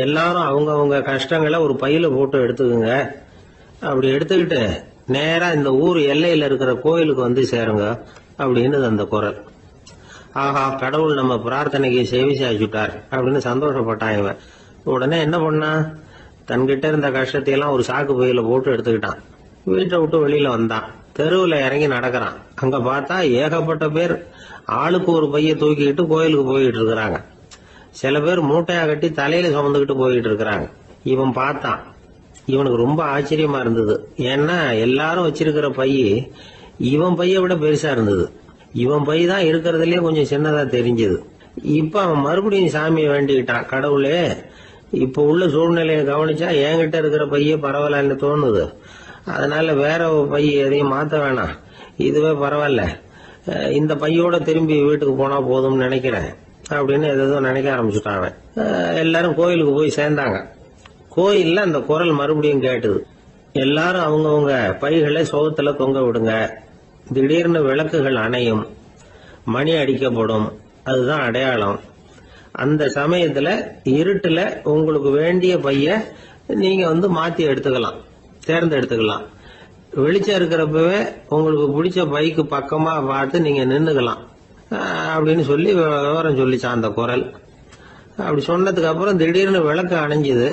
எல்லாரும் அவங்க கஷ்டங்களை ஒரு பையில போட்டு எடுத்துக்குங்க. அப்படி எடுத்துக்கிட்டு நேரா இந்த ஊர் எல்லையில இருக்கிற கோயிலுக்கு வந்து சேருங்க அப்படின்னு அந்த குரல். ஆஹா, கடவுள் நம்ம பிரார்த்தனைக்கு செவி சாய்ச்சுட்டார் அப்படின்னு சந்தோஷப்பட்டான் இவன். உடனே என்ன பண்ணான், தன்கிட்ட இருந்த கஷ்டத்தையெல்லாம் ஒரு சாக்கு பையில போட்டு எடுத்துக்கிட்டான். வீட்டை விட்டு வெளியில வந்தான். தெருவில் இறங்கி நடக்கிறான். அங்க பார்த்தா ஏகப்பட்ட பேர் ஆளுக்கு ஒரு பைய தூக்கிக்கிட்டு கோயிலுக்கு போயிட்டு இருக்கிறாங்க. சில பேர் மூட்டையா கட்டி தலையில சுமந்துக்கிட்டு போயிட்டு இருக்கிறாங்க. இவன் பார்த்தான். இவனுக்கு ரொம்ப ஆச்சரியமா இருந்தது. ஏன்னா எல்லாரும் வச்சிருக்கிற பைய இவன் பைய விட பெருசா இருந்தது. இவன் பை தான் இருக்கிறதுலயே கொஞ்சம் சின்னதா தெரிஞ்சது. இப்ப அவன் மறுபடியும் சாமியை வேண்டிக்கிட்டான். கடவுளே, இப்ப உள்ள சூழ்நிலையை கவனிச்சா என்கிட்ட இருக்கிற பைய பரவாயில்லன்னு தோணுது. அதனால வேற பை எதையும் மாத்த வேணாம், இதுவே பரவாயில்ல, இந்த பையோட திரும்பி வீட்டுக்கு போனா போதும்னு நினைக்கிறேன் அப்படின்னு ஏதோ நினைக்க ஆரம்பிச்சுட்டான் அவன். எல்லாரும் கோயிலுக்கு போய் சேர்ந்தாங்க. கோயில்ல அந்த குரல் மறுபடியும் கேட்டுது. எல்லாரும் அவங்கவுங்க பைகளை சோகத்துல தொங்க விடுங்க, திடீர்னு விளக்குகள் அணையும், மணி அடிக்கப்படும், அதுதான் அடையாளம். அந்த சமயத்துல இருட்டுல உங்களுக்கு வேண்டிய பைய நீங்க மாத்தி எடுத்துக்கலாம், தேர்ந்தெடுத்துக்கலாம். வெளிச்சம் இருக்கிறப்பவே உங்களுக்கு பிடிச்ச பைக்கு பக்கமா பார்த்து நீங்க நின்னுக்கலாம் அப்படின்னு சொல்லி விவரம் சொல்லிச்சான் அந்த குரல். அப்படி சொன்னதுக்கு அப்புறம் திடீர்னு விளக்கு அணைஞ்சுது,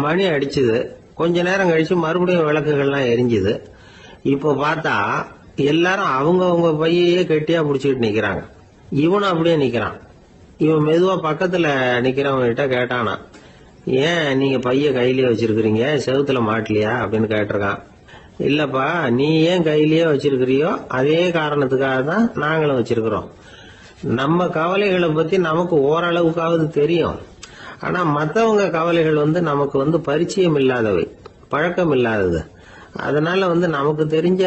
மணி அடிச்சுது. கொஞ்ச நேரம் கழிச்சு மறுபடியும் விளக்குகள்லாம் எரிஞ்சுது. இப்போ பார்த்தா எல்லாரும் அவங்கவுங்க பையையே கெட்டியா பிடிச்சிக்கிட்டு நிக்கிறாங்க. இவனும் அப்படியே நிக்கிறான். இவன் மெதுவா பக்கத்துல நிக்கிறவங்க கிட்ட கேட்டானா, ஏன் நீங்க பைய கையிலேயே வச்சிருக்கிறீங்க, செவுத்துல மாட்டலையா அப்படின்னு கேட்டிருக்கான். இல்லப்பா, நீ ஏன் கையிலேயே வச்சிருக்கிறியோ அதே காரணத்துக்காக தான் நாங்களும் வச்சிருக்கிறோம். நம்ம கவலைகளை பத்தி நமக்கு ஓரளவுக்காவது தெரியும். ஆனா மத்தவங்க கவலைகள் நமக்கு பரிச்சயம் இல்லாதவை, பழக்கம் இல்லாதது. அதனால நமக்கு தெரிஞ்ச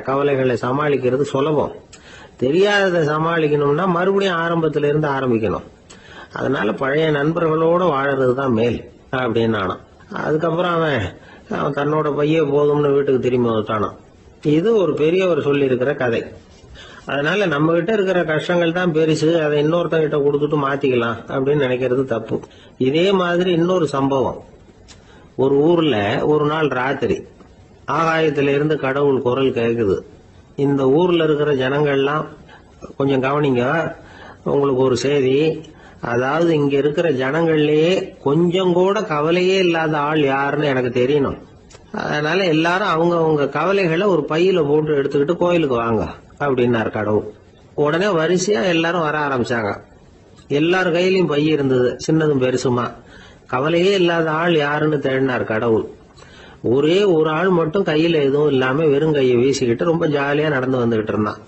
கவலைகளை சமாளிக்கிறது சுலபம். தெரியாததை சமாளிக்கணும்னா மறுபடியும் ஆரம்பத்துல இருந்து ஆரம்பிக்கணும். அதனால பழைய நண்பர்களோட வாழறது தான் மேல் அப்படின்னு நானாம். அதுக்கப்புறம் அவன் தன்னோட பைய போதும்னு வீட்டுக்கு திரும்பி வந்துட்டானான். இது ஒரு பெரியவர் சொல்லி இருக்கிற கதை. அதனால நம்ம கிட்ட இருக்கிற கஷ்டங்கள் தான் பெருசு, அதை இன்னொருத்தங்கிட்ட கொடுத்துட்டு மாத்திக்கலாம் அப்படின்னு நினைக்கிறது தப்பு. இதே மாதிரி இன்னொரு சம்பவம். ஒரு ஊர்ல ஒரு நாள் ராத்திரி ஆகாயத்தில இருந்து கடவுள் குரல் கேக்குது. இந்த ஊர்ல இருக்கிற ஜனங்கள்லாம் கொஞ்சம் கவனிங்க, உங்களுக்கு ஒரு செய்தி. அதாவது இங்க இருக்கிற ஜனங்கள்லயே கொஞ்சம் கூட கவலையே இல்லாத ஆள் யாருன்னு எனக்கு தெரியணும். அதனால எல்லாரும் அவங்க கவலைகளை ஒரு பையில போட்டு எடுத்துக்கிட்டு கோயிலுக்கு வாங்க அப்படின்னாரு கடவுள். உடனே வரிசையா எல்லாரும் வர ஆரம்பிச்சாங்க. எல்லார் கையிலயும் பை இருந்தது, சின்னதும் பெருசுமா. கவலையே இல்லாத ஆள் யாருன்னு தேடினார் கடவுள். ஒரே ஒரு ஆள் மட்டும் கையில எதுவும் இல்லாம வெறும் கையை வீசிக்கிட்டு ரொம்ப ஜாலியா நடந்து வந்துகிட்டு இருந்தான்.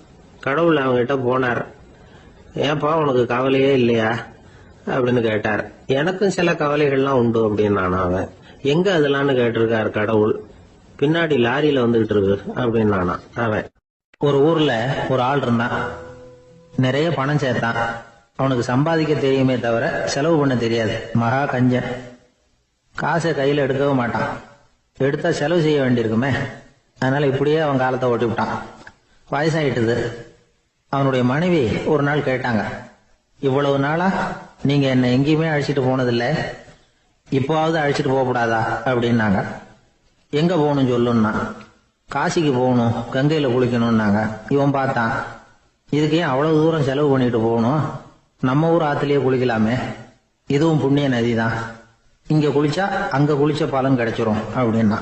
கடவுள் அவங்க கிட்ட போனார். ஏன்பா உனக்கு கவலையே இல்லையா அப்படின்னு கேட்டார். எனக்கும் சில கவலைகள்லாம் உண்டு அப்படின்னு அவன். எங்க அதெல்லாம்னு கேட்டிருக்காரு கடவுள். பின்னாடி லாரியில வந்துகிட்டு இருக்கு அப்படின்னு அவன். ஒரு ஊர்ல ஒரு ஆள் இருந்தான். நிறைய பணம் சேர்த்தான். அவனுக்கு சம்பாதிக்க தெரியுமே தவிர செலவு பண்ண தெரியாது. மகா கஞ்சன். காசை கையில எடுக்கவே மாட்டான். எடுத்தா செலவு செய்ய வேண்டியிருக்குமே. அதனால இப்படியே அவன் காலத்தை ஓட்டி விட்டான். வயசாயிட்டுது. அவனுடைய மனைவி ஒரு நாள் கேட்டாங்க, இவ்வளவு நாளா நீங்க என்ன எங்கேயுமே அழைச்சிட்டு போனதில்லை, இப்போவாவது அழைச்சிட்டு போகக்கூடாதா அப்படின்னாங்க. எங்க போகணும் சொல்லுன்னா. காசிக்கு போகணும், கங்கையில குளிக்கணும்னாங்க. இவன் பார்த்தான், இதுக்கு ஏன் அவ்வளவு தூரம் செலவு பண்ணிட்டு போகணும், நம்ம ஊர் ஆத்துலயே குளிக்கலாமே, இதுவும் புண்ணிய நதி தான், இங்க குளிச்சா அங்க குளிச்ச பலன் கிடைச்சிரும் அப்படின்னா.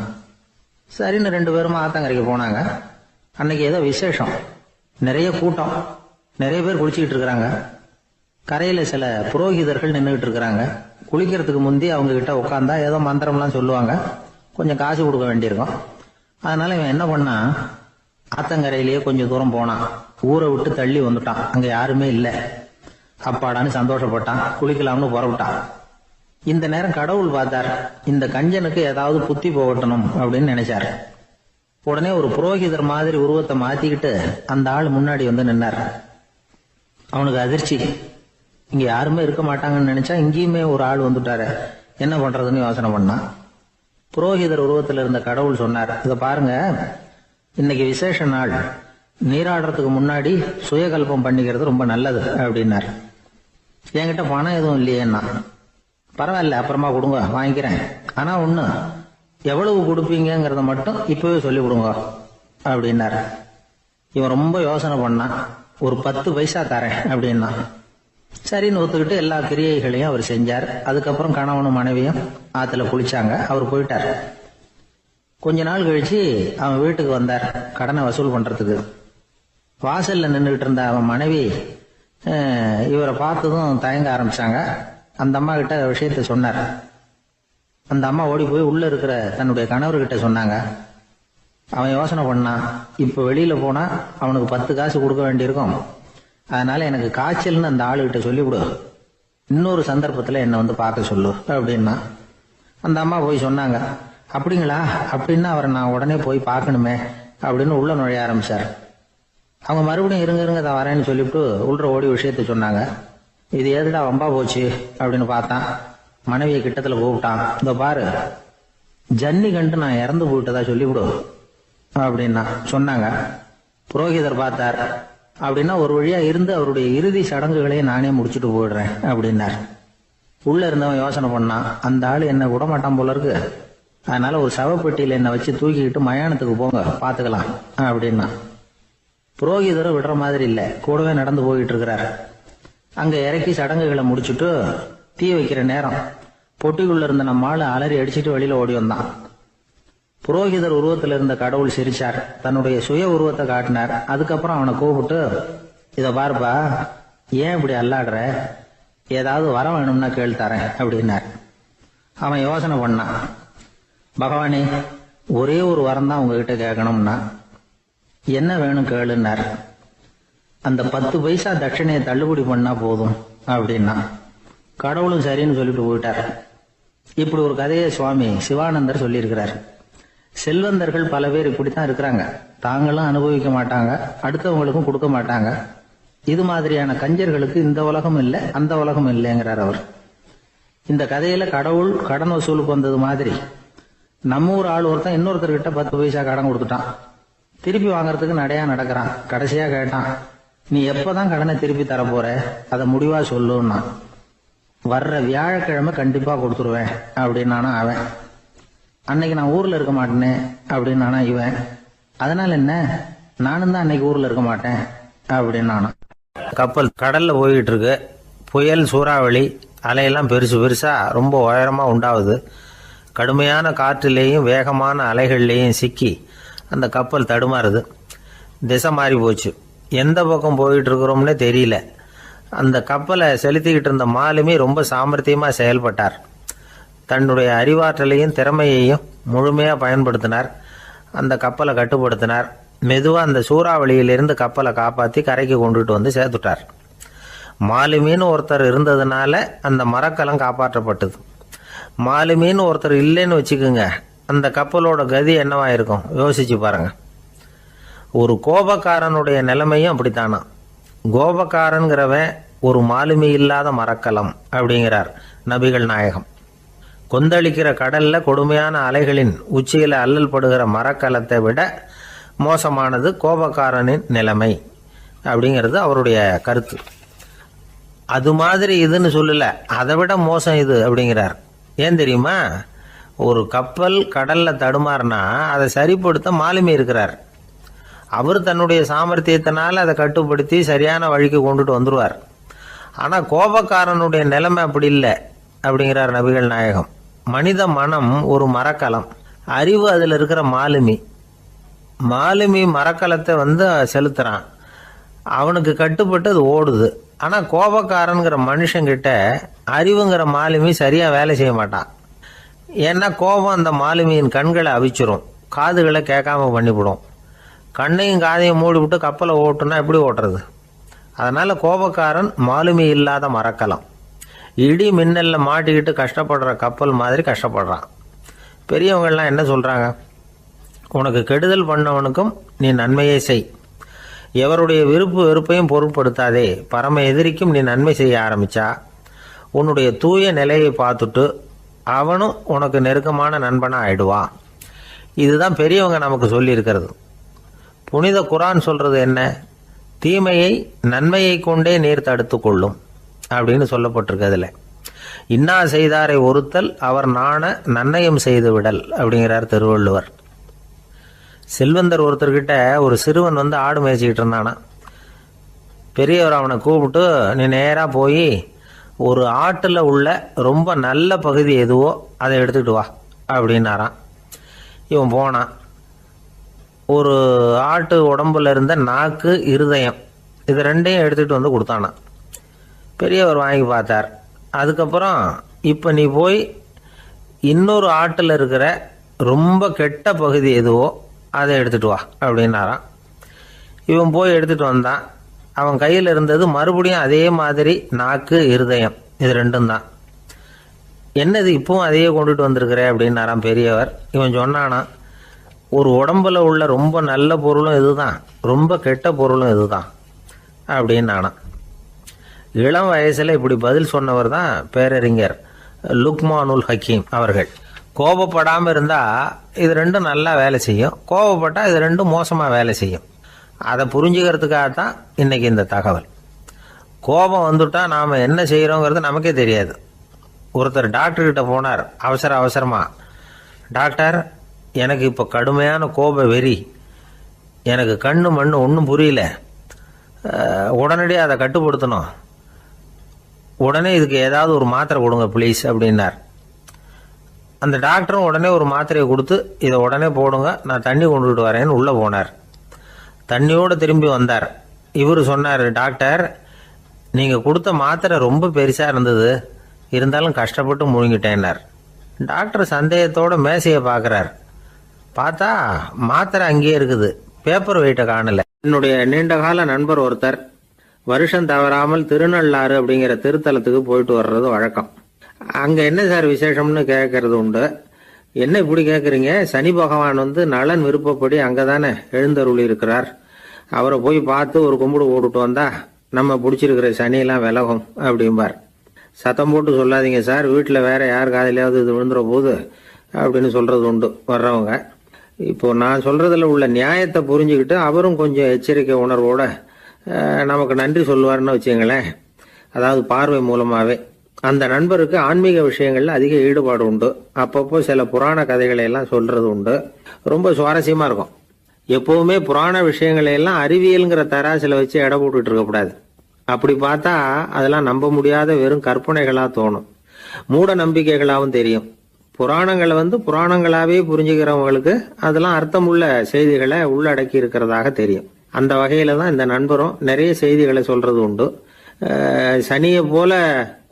சரின்னு 2 பேரும் ஆத்தங்கரைக்கு போனாங்க. அன்னைக்கு ஏதோ விசேஷம், நிறைய கூட்டம், நிறைய பேர் குளிச்சுக்கிட்டு இருக்கிறாங்க. கரையில சில புரோகிதர்கள் நின்றுகிட்டு இருக்கிறாங்க. குளிக்கிறதுக்கு முந்தி அவங்க கிட்ட உட்காந்தா ஏதோ மந்திரம்லாம் சொல்லுவாங்க, கொஞ்சம் காசு கொடுக்க வேண்டியிருக்கும். அதனால இவன் என்ன பண்ணா, ஆத்தங்கரையிலேயே கொஞ்சம் தூரம் போனான். ஊரை விட்டு தள்ளி வந்துட்டான், அங்க யாருமே இல்லை. அப்பாடான்னு சந்தோஷப்பட்டான், குளிக்கலாம்னு புறப்பட்டான். இந்த நேரம் கடவுள் பார்த்தார், இந்த கஞ்சனுக்கு ஏதாவது புத்தி போகட்டணும் அப்படின்னு நினைச்சாரு. உடனே ஒரு புரோகிதர் மாதிரி உருவத்தை மாத்திக்கிட்டு அந்த ஆள் முன்னாடி வந்து நின்னார். அவனுக்கு அதிர்ச்சி, இங்க யாருமே இருக்க மாட்டாங்கன்னு நினைச்சா இங்கேயுமே ஒரு ஆள் வந்துட்டாரு, என்ன பண்றதுன்னு யோசனை பண்ணான். புரோகிதர் உருவத்தில் இருந்த கடவுள் சொன்னார், இத பாருங்க, இன்னைக்கு விசேஷ நாள், நீராடுறதுக்கு முன்னாடி சுயகல்பம் பண்ணிக்கிறது ரொம்ப நல்லது அப்படின்னார். என்கிட்ட பணம் எதுவும் இல்லையேன்னா. பரவாயில்ல, அப்புறமா கொடுங்க, வாங்கிக்கிறேன். ஆனா ஒண்ணு, எவ்வளவு கொடுப்பீங்கிறத மட்டும் இப்பவே சொல்லி கொடுங்க அப்படின்னாரு. இவன் ரொம்ப யோசனை பண்ணான். ஒரு 10 பைசா தரேன் அப்படின்னா. சரின்னு ஒத்துக்கிட்டு எல்லா கிரியைகளையும் அவர் செஞ்சார். அதுக்கப்புறம் கணவனும் மனைவியும் ஆத்துல குளிச்சாங்க. அவர் போயிட்டார். கொஞ்ச நாள் கழிச்சு அவன் வீட்டுக்கு வந்தார் கடனை வசூல் பண்றதுக்கு. வாசல்ல நின்றுகிட்டு இருந்த அவன் மனைவி இவரை பார்த்ததும் தயங்க ஆரம்பிச்சாங்க. அந்த அம்மா கிட்ட விஷயத்த சொன்னார். அந்த அம்மா ஓடி போய் உள்ள இருக்கிற தன்னுடைய கணவர்கிட்ட சொன்னாங்க. அவன் யோசனை பண்ணான், இப்ப வெளியில போனா அவனுக்கு 10 காசு கொடுக்க வேண்டியிருக்கும், அதனால எனக்கு காய்ச்சல்னு அந்த ஆளுகிட்ட சொல்லிவிடு, இன்னொரு சந்தர்ப்பத்துல என்னை வந்து பார்க்க சொல்லு அப்படின்னா. அந்த அம்மா போய் சொன்னாங்க. அப்படிங்களா, அப்படின்னா அவரை நான் உடனே போய் பார்க்கணுமே அப்படின்னு உள்ள நுழைய ஆரம்பிச்சார். அவங்க மறுபடியும் இருங்க தான் வரேன்னு சொல்லிவிட்டு உள்ள ஓடி விஷயத்த சொன்னாங்க. இது ஏதுடா வம்பா போச்சு அப்படின்னு பார்த்தான். மனைவியை கிட்டத்துல கூப்பிட்டான். இந்த பாரு, ஜன்னி கண்டு நான் இறந்து போயிட்டதா சொல்லிவிடு அப்படின்னா சொன்னாங்க. புரோகிதர் பார்த்தார். அப்படின்னா ஒரு வழியா இருந்து அவருடைய இறுதி சடங்குகளையும் நானே முடிச்சுட்டு போயிடுறேன் அப்படின்னார். உள்ள இருந்தவன் யோசனை பண்ணான், அந்த ஆளு என்ன விட மாட்டான் போல இருக்கு, அதனால ஒரு சவப்பெட்டியில என்னை வச்சு தூக்கிக்கிட்டு மயானத்துக்கு போங்க பாத்துக்கலாம் அப்படின்னா. புரோகிதரை விடுற மாதிரி இல்ல, கூடவே நடந்து போயிட்டு இருக்கிறார். அங்க இறக்கி சடங்குகளை முடிச்சுட்டு தீ வைக்கிற நேரம் பொட்டிக்குள்ள இருந்த நம்ம ஆளு அலறி அடிச்சுட்டு வெளியில ஓடி வந்தான். புரோகிதர் உருவத்தில் இருந்த கடவுள் சிரிச்சார், தன்னுடைய சுய உருவத்தை காட்டினார். அதுக்கப்புறம் அவனை கூப்பிட்டு, இத பாருப்பா, ஏன் இப்படி அல்லாடுற, ஏதாவது வர வேணும்னா கேள் தரேன் அப்படின்னார். அவன் யோசனை பண்ணான். பகவானே, ஒரே ஒரு வரம் தான் உங்ககிட்ட கேட்கணும்னா. என்ன வேணும் கேளுன்னார். அந்த 10 பைசா தட்சணையை தள்ளுபடி பண்ணா போதும் அப்படின்னா. கடவுளும் சரின்னு சொல்லிட்டு போயிட்டார். இப்படி ஒரு கதையை சுவாமி சிவானந்தர் சொல்லியிருக்கிறார். செல்வந்தர்கள் பல பேர் இப்படித்தான் இருக்கிறாங்க. தாங்களும் அனுபவிக்க மாட்டாங்க, அடுத்தவங்களுக்கும் கொடுக்க மாட்டாங்க. இது மாதிரியான கஞ்சர்களுக்கு இந்த உலகம் இல்லை, அந்த உலகம் இல்லைங்கிறார் அவர். இந்த கதையில கடவுள் கடன் வசூலுக்கு வந்தது மாதிரி நம்ம ஊர் ஆள் ஒருத்தன் இன்னொருத்தர்கிட்ட 10 பைசா கடன் கொடுத்துட்டான். திருப்பி வாங்கறதுக்கு நடையா நடக்கிறான். கடைசியா கேட்டான், நீ எப்பதான் கடனை திருப்பி தர போற, அதை முடிவா சொல்லுன்னா. வர்ற வியாழக்கிழமை கண்டிப்பா கொடுத்துருவேன் அப்படின்னானா அவன். அன்னைக்கு நான் ஊர்ல இருக்க மாட்டேனே அப்படின்னானா இவன். அதனால என்ன, நானும் தான் அன்னைக்கு ஊர்ல இருக்க மாட்டேன் அப்படின்னானா. கப்பல் கடல்ல போயிட்டு இருக்கு. புயல், சூறாவளி, அலையெல்லாம் பெருசு பெருசா ரொம்ப உயரமா உண்டாகுது. கடுமையான காற்றிலேயும் வேகமான அலைகள்லேயும் சிக்கி அந்த கப்பல் தடுமாறுது. திசை மாறி போச்சு. எந்த பக்கம் போயிட்டு இருக்கிறோம்னே தெரியல. அந்த கப்பலை செலுத்திக்கிட்டு இருந்த மாலுமி ரொம்ப சாமர்த்தியமாக செயல்பட்டார். தன்னுடைய அறிவாற்றலையும் திறமையையும் முழுமையாக பயன்படுத்தினார். அந்த கப்பலை கட்டுப்படுத்தினார். மெதுவாக அந்த சூறாவளியிலிருந்து கப்பலை காப்பாற்றி கரைக்கு கொண்டுட்டு வந்து சேர்த்துட்டார். மாலுமின்னு ஒருத்தர் இருந்ததுனால அந்த மரக்கலம் காப்பாற்றப்பட்டது. மாலுமின்னு ஒருத்தர் இல்லைன்னு வச்சுக்கோங்க, அந்த கப்பலோட கதி என்னவா இருக்கும் யோசிச்சு பாருங்க. ஒரு கோபக்காரனுடைய நிலைமையும் அப்படித்தானா. கோபக்காரன்கிறவன் ஒரு மாலுமி இல்லாத மரக்கலம் அப்படிங்கிறார் நபிகள் நாயகம். கொந்தளிக்கிற கடல்ல கொடுமையான அலைகளின் உச்சியில அல்லல் படுகிற மரக்கலத்தை விட மோசமானது கோபக்காரனின் நிலைமை அப்படிங்கிறது அவருடைய கருத்து. அது மாதிரி இதுன்னு சொல்லல, அதை விட மோசம் இது அப்படிங்கிறார். ஏன் தெரியுமா? ஒரு கப்பல் கடல்ல தடுமாறினா அதை சரிப்படுத்த மாலுமி இருக்கிறார். அவர் தன்னுடைய சாமர்த்தியத்தினால அதை கட்டுப்படுத்தி சரியான வழிக்கு கொண்டுட்டு வந்துடுவார். ஆனால் கோபக்காரனுடைய நிலைமை அப்படி இல்லை அப்படிங்கிறார் நபிகள் நாயகம். மனித மனம் ஒரு மரக்கலம், அறிவு அதில் இருக்கிற மாலுமி. மாலுமி மரக்கலத்தை செலுத்துறான், அவனுக்கு கட்டுப்பட்டு அது ஓடுது. ஆனால் கோபக்காரனுங்கிற மனுஷங்கிட்ட அறிவுங்கிற மாலுமி சரியாக வேலை செய்ய மாட்டான். ஏன்னா கோபம் அந்த மாலுமியின் கண்களை அவிச்சிரும், காதுகளை கேட்காம பண்ணிவிடும். கண்ணையும் காதையும் மூடிவிட்டு கப்பலை ஓட்டுனா எப்படி ஓட்டுறது? அதனால கோபக்காரன் மாலுமி இல்லாத மரக்கலம். இடி மின்னல்ல மாட்டிக்கிட்டு கஷ்டப்படுற கப்பல் மாதிரி கஷ்டப்படுறான். பெரியவங்கள்லாம் என்ன சொல்றாங்க? உனக்கு கெடுதல் பண்ணவனுக்கும் நீ நன்மையை செய், எவருடைய விருப்பு வெறுப்பையும் பொருட்படுத்தாதே. பரம எதிரிக்கும் நீ நன்மை செய்ய ஆரம்பிச்சா உன்னுடைய தூய நிலையை பார்த்துட்டு அவனும் உனக்கு நெருக்கமான நண்பனா ஆயிடுவான். இதுதான் பெரியவங்க நமக்கு சொல்லி இருக்கிறது. புனித குரான் சொல்றது என்ன? தீமையை நன்மையை கொண்டே நீர் தடுத்து கொள்ளும் அப்படின்னு சொல்லப்பட்டிருக்கு. அதுல இன்னா செய்தாரை ஒருத்தல் அவர் நாண நன்னயம் செய்து விடல் அப்படிங்கிறார் திருவள்ளுவர். செல்வந்தர் ஒருத்தர்கிட்ட ஒரு சிறுவன் ஆடு மேய்ச்சிக்கிட்டு இருந்தானா. பெரியவர் அவனை கூப்பிட்டு, நீ நேரா போய் ஒரு ஆட்டுல உள்ள ரொம்ப நல்ல பகுதி எதுவோ அதை எடுத்துக்கிட்டு வா அப்படின்னாராம். இவன் போனான். ஒரு ஆட்டு உடம்புல இருந்த நாக்கு, இருதயம், இது ரெண்டையும் எடுத்துகிட்டு வந்து கொடுத்தானான். பெரியவர் வாங்கி பார்த்தார். அதுக்கப்புறம் இப்போ நீ போய் இன்னொரு ஆட்டில் இருக்கிற ரொம்ப கெட்ட பகுதி எதுவோ அதை எடுத்துகிட்டு வா அப்படின்னாரான். இவன் போய் எடுத்துகிட்டு வந்தான். அவன் கையில் இருந்தது மறுபடியும் அதே மாதிரி நாக்கு, இருதயம், இது ரெண்டும் தான். என்னது இப்பவும் அதையே கொண்டுட்டு வந்திருக்கிற அப்படின்னாராம் பெரியவர். இவன் சொன்னானா, ஒரு உடம்புல உள்ள ரொம்ப நல்ல பொருளும் இதுதான், ரொம்ப கெட்ட பொருளும் இதுதான் அப்படின்னானா. இளம் வயசில் இப்படி பதில் சொன்னவர் தான் பேரறிஞர் லுக்மானுல் ஹக்கீம் அவர்கள். கோபப்படாமல் இருந்தால் இது ரெண்டும் நல்லா வேலை செய்யும், கோபப்பட்டால் இது ரெண்டும் மோசமாக வேலை செய்யும். அதை புரிஞ்சுக்கிறதுக்காகத்தான் இன்றைக்கி இந்த தகவல். கோபம் வந்துட்டால் நாம் என்ன செய்கிறோங்கிறது நமக்கே தெரியாது. ஒருத்தர் டாக்டர்கிட்ட போனார் அவசரமாக. டாக்டர், எனக்கு இப்போ கடுமையான கோப வெறி, எனக்கு கண்ணு மண்ணு ஒன்றும் புரியல, உடனடியாக அதை கட்டுப்படுத்தணும், உடனே இதுக்கு ஏதாவது ஒரு மாத்திரை கொடுங்க ப்ளீஸ் அப்படின்னார். அந்த டாக்டரும் உடனே ஒரு மாத்திரையை கொடுத்து இதை உடனே போடுங்க, நான் தண்ணி கொண்டுகிட்டு வரேன்னு உள்ளே போனார். தண்ணியோடு திரும்பி வந்தார். இவர் சொன்னார், டாக்டர், நீங்கள் கொடுத்த மாத்திரை ரொம்ப பெருசாக இருந்தது, இருந்தாலும் கஷ்டப்பட்டு முழுங்கிட்டேன்னார். டாக்டர் சந்தேகத்தோட மேசையை பார்க்குறார். பார்த்தா மாத்திரை அங்கேயே இருக்குது, பேப்பர் வெயிட்டை காணல. என்னுடைய நீண்டகால நண்பர் ஒருத்தர் வருஷம் தவறாமல் திருநள்ளாறு அப்படிங்கிற திருத்தலத்துக்கு போயிட்டு வர்றது வழக்கம். அங்கே என்ன சார் விசேஷம்னு கேட்கறது உண்டு. என்ன இப்படி கேட்குறீங்க? சனி பகவான் வந்து நலன் விருப்பப்படி அங்கே தானே எழுந்தருளி இருக்கிறார். அவரை போய் பார்த்து ஒரு கும்பிடு போட்டுட்டு வந்தா நம்ம பிடிச்சிருக்கிற சனியெல்லாம் விலகும் அப்படிம்பார். சத்தம் போட்டு சொல்லாதீங்க சார், வீட்டில் வேற யார் காதிலையாவது இது விழுந்துற போது அப்படின்னு சொல்கிறது உண்டு வர்றவங்க. இப்போ நான் சொல்கிறதுல உள்ள நியாயத்தை புரிஞ்சுக்கிட்டு அவரும் கொஞ்சம் எச்சரிக்கை உணர்வோட நமக்கு நன்றி சொல்லுவார்னு வச்சுங்களேன். அதாவது பார்வை மூலமாகவே. அந்த நண்பருக்கு ஆன்மீக விஷயங்களில் அதிக ஈடுபாடு உண்டு. அப்பப்போ சில புராண கதைகளை எல்லாம் சொல்கிறது உண்டு. ரொம்ப சுவாரஸ்யமாக இருக்கும். எப்போவுமே புராண விஷயங்களை எல்லாம் அறிவியலுங்கிற தராசில் வச்சு எடை போட்டுட்டு இருக்கக்கூடாது. அப்படி பார்த்தா அதெல்லாம் நம்ப முடியாத வெறும் கற்பனைகளாக தோணும், மூட நம்பிக்கைகளாகவும் தெரியும். புராணங்களை புராணங்களாகவே புரிஞ்சுக்கிறவங்களுக்கு அதெல்லாம் அர்த்தமுள்ள செய்திகளை உள்ளடக்கி இருக்கிறதாக தெரியும். அந்த வகையில் தான் இந்த நண்பரும் நிறைய செய்திகளை சொல்கிறது உண்டு. சனியை போல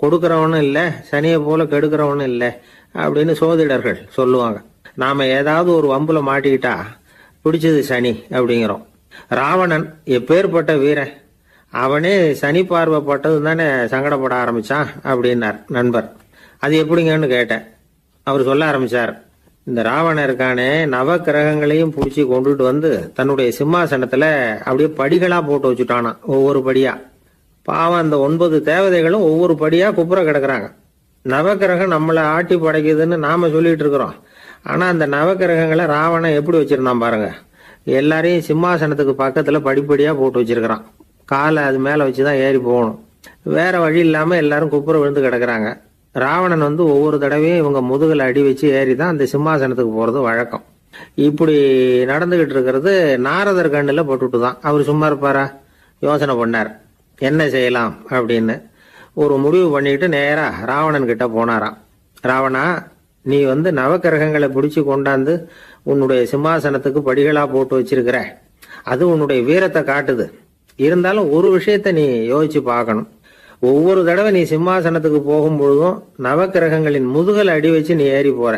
கொடுக்குறவனும் இல்லை, சனியை போல கெடுக்கிறவனும் இல்லை அப்படின்னு சோதிடர்கள் சொல்லுவாங்க. நாம் ஏதாவது ஒரு வம்புல மாட்டிக்கிட்டா பிடிச்சது சனி அப்படிங்கிறோம். ராவணன் எப்பேற்பட்ட வீரன், அவனே சனி பார்வைப்பட்டது தானே சங்கடப்பட ஆரம்பிச்சான் அப்படின்னார் நண்பர். அது எப்படிங்கன்னு கேட்டேன். அவர் சொல்ல ஆரம்பிச்சார், இந்த ராவணன் இருக்கானே நவ கிரகங்களையும் பிடிச்சி கொண்டுட்டு வந்து தன்னுடைய சிம்மாசனத்துல அப்படியே படிகளா போட்டு வச்சுட்டானா, ஒவ்வொரு படியா. பாவம் அந்த 9 தேவதைகளும் ஒவ்வொரு படியா குப்புற கிடக்குறாங்க. நவகிரகம் நம்மளை ஆட்டி படைக்குதுன்னு நாம சொல்லிட்டு இருக்கிறோம். ஆனா அந்த நவகிரகங்களை ராவணன் எப்படி வச்சிருந்தான் பாருங்க. எல்லாரையும் சிம்மாசனத்துக்கு பக்கத்துல படிப்படியா போட்டு வச்சிருக்கிறான். காலை அது மேல வச்சுதான் ஏறி போகணும். வேற வழி இல்லாம எல்லாரும் குப்புற விழுந்து கிடக்குறாங்க. ராவணன் ஒவ்வொரு தடவையும் இவங்க முதுகில் அடி வச்சு ஏறி தான் அந்த சிம்மாசனத்துக்கு போறது வழக்கம். இப்படி நடந்துகிட்டு இருக்கிறது நாரதர் கண்ணில் பட்டுட்டு தான். அவர் சும்மா இருப்பாரா? யோசனை பண்ணார் என்ன செய்யலாம் அப்படின்னு. ஒரு முடிவு பண்ணிட்டு நேரா ராவணன் கிட்ட போனாராம். ராவணா, நீ நவக்கிரகங்களை பிடிச்சி கொண்டாந்து உன்னுடைய சிம்மாசனத்துக்கு படிகளா போட்டு வச்சிருக்கிற, அது உன்னுடைய வீரத்தை காட்டுது. இருந்தாலும் ஒரு விஷயத்த நீ யோசிச்சு பார்க்கணும். ஒவ்வொரு தடவை நீ சிம்மாசனத்துக்கு போகும்பொழுதும் நவக்கிரகங்களின் முதுகல் அடி வச்சு நீ ஏறி போற,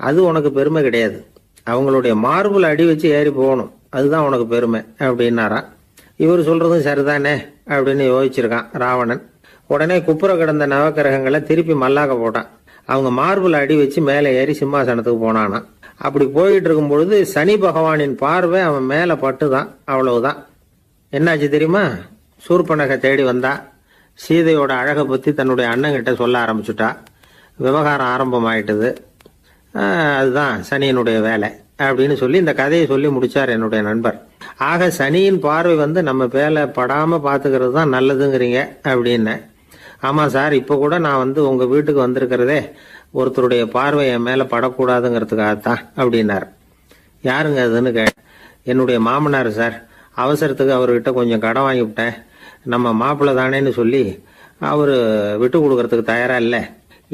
அது உனக்கு பெருமை கிடையாது. அவங்களுடைய மார்புல அடி வச்சு ஏறி போகணும், அதுதான் உனக்கு பெருமை அப்படின்னாராம். இவர் சொல்றதும் சரிதானே அப்படின்னு யோசிச்சிருக்கான் ராவணன். உடனே குப்புற கிடந்த நவக்கிரகங்களை திருப்பி மல்லாக்க போட்டான். அவங்க மார்புல அடி வச்சு மேலே ஏறி சிம்மாசனத்துக்கு போனானா. அப்படி போயிட்டு இருக்கும் பொழுது சனி பகவானின் பார்வை அவன் மேல பட்டுதான். அவ்வளவுதான். என்னாச்சு தெரியுமா? சூர்பனகை தேடி வந்தா. சீதையோட அழகை பத்தி தன்னுடைய அண்ணங்கிட்ட சொல்ல ஆரம்பிச்சுட்டா. விவகாரம் ஆரம்பமாயிட்டது. அதுதான் சனியினுடைய வேலை அப்படின்னு சொல்லி இந்த கதையை சொல்லி முடிச்சார் என்னுடைய நண்பர். ஆக சனியின் பார்வை நம்ம மேல படாம பாத்துக்கிறது தான் நல்லதுங்கிறீங்க அப்படின்னு. ஆமா சார், இப்ப கூட நான் உங்க வீட்டுக்கு வந்திருக்கிறதே ஒருத்தருடைய பார்வை என் மேல படக்கூடாதுங்கிறதுக்காகத்தான் அப்படின்னார். யாருங்க அதுன்னு என்னுடைய மாமனார் சார். அவசரத்துக்கு அவர்கிட்ட கொஞ்சம் கடன் வாங்கிவிட்டேன். நம்ம மாப்பிள்ளை தானேன்னு சொல்லி அவரு விட்டு கொடுக்கறதுக்கு தயாரா இல்லை.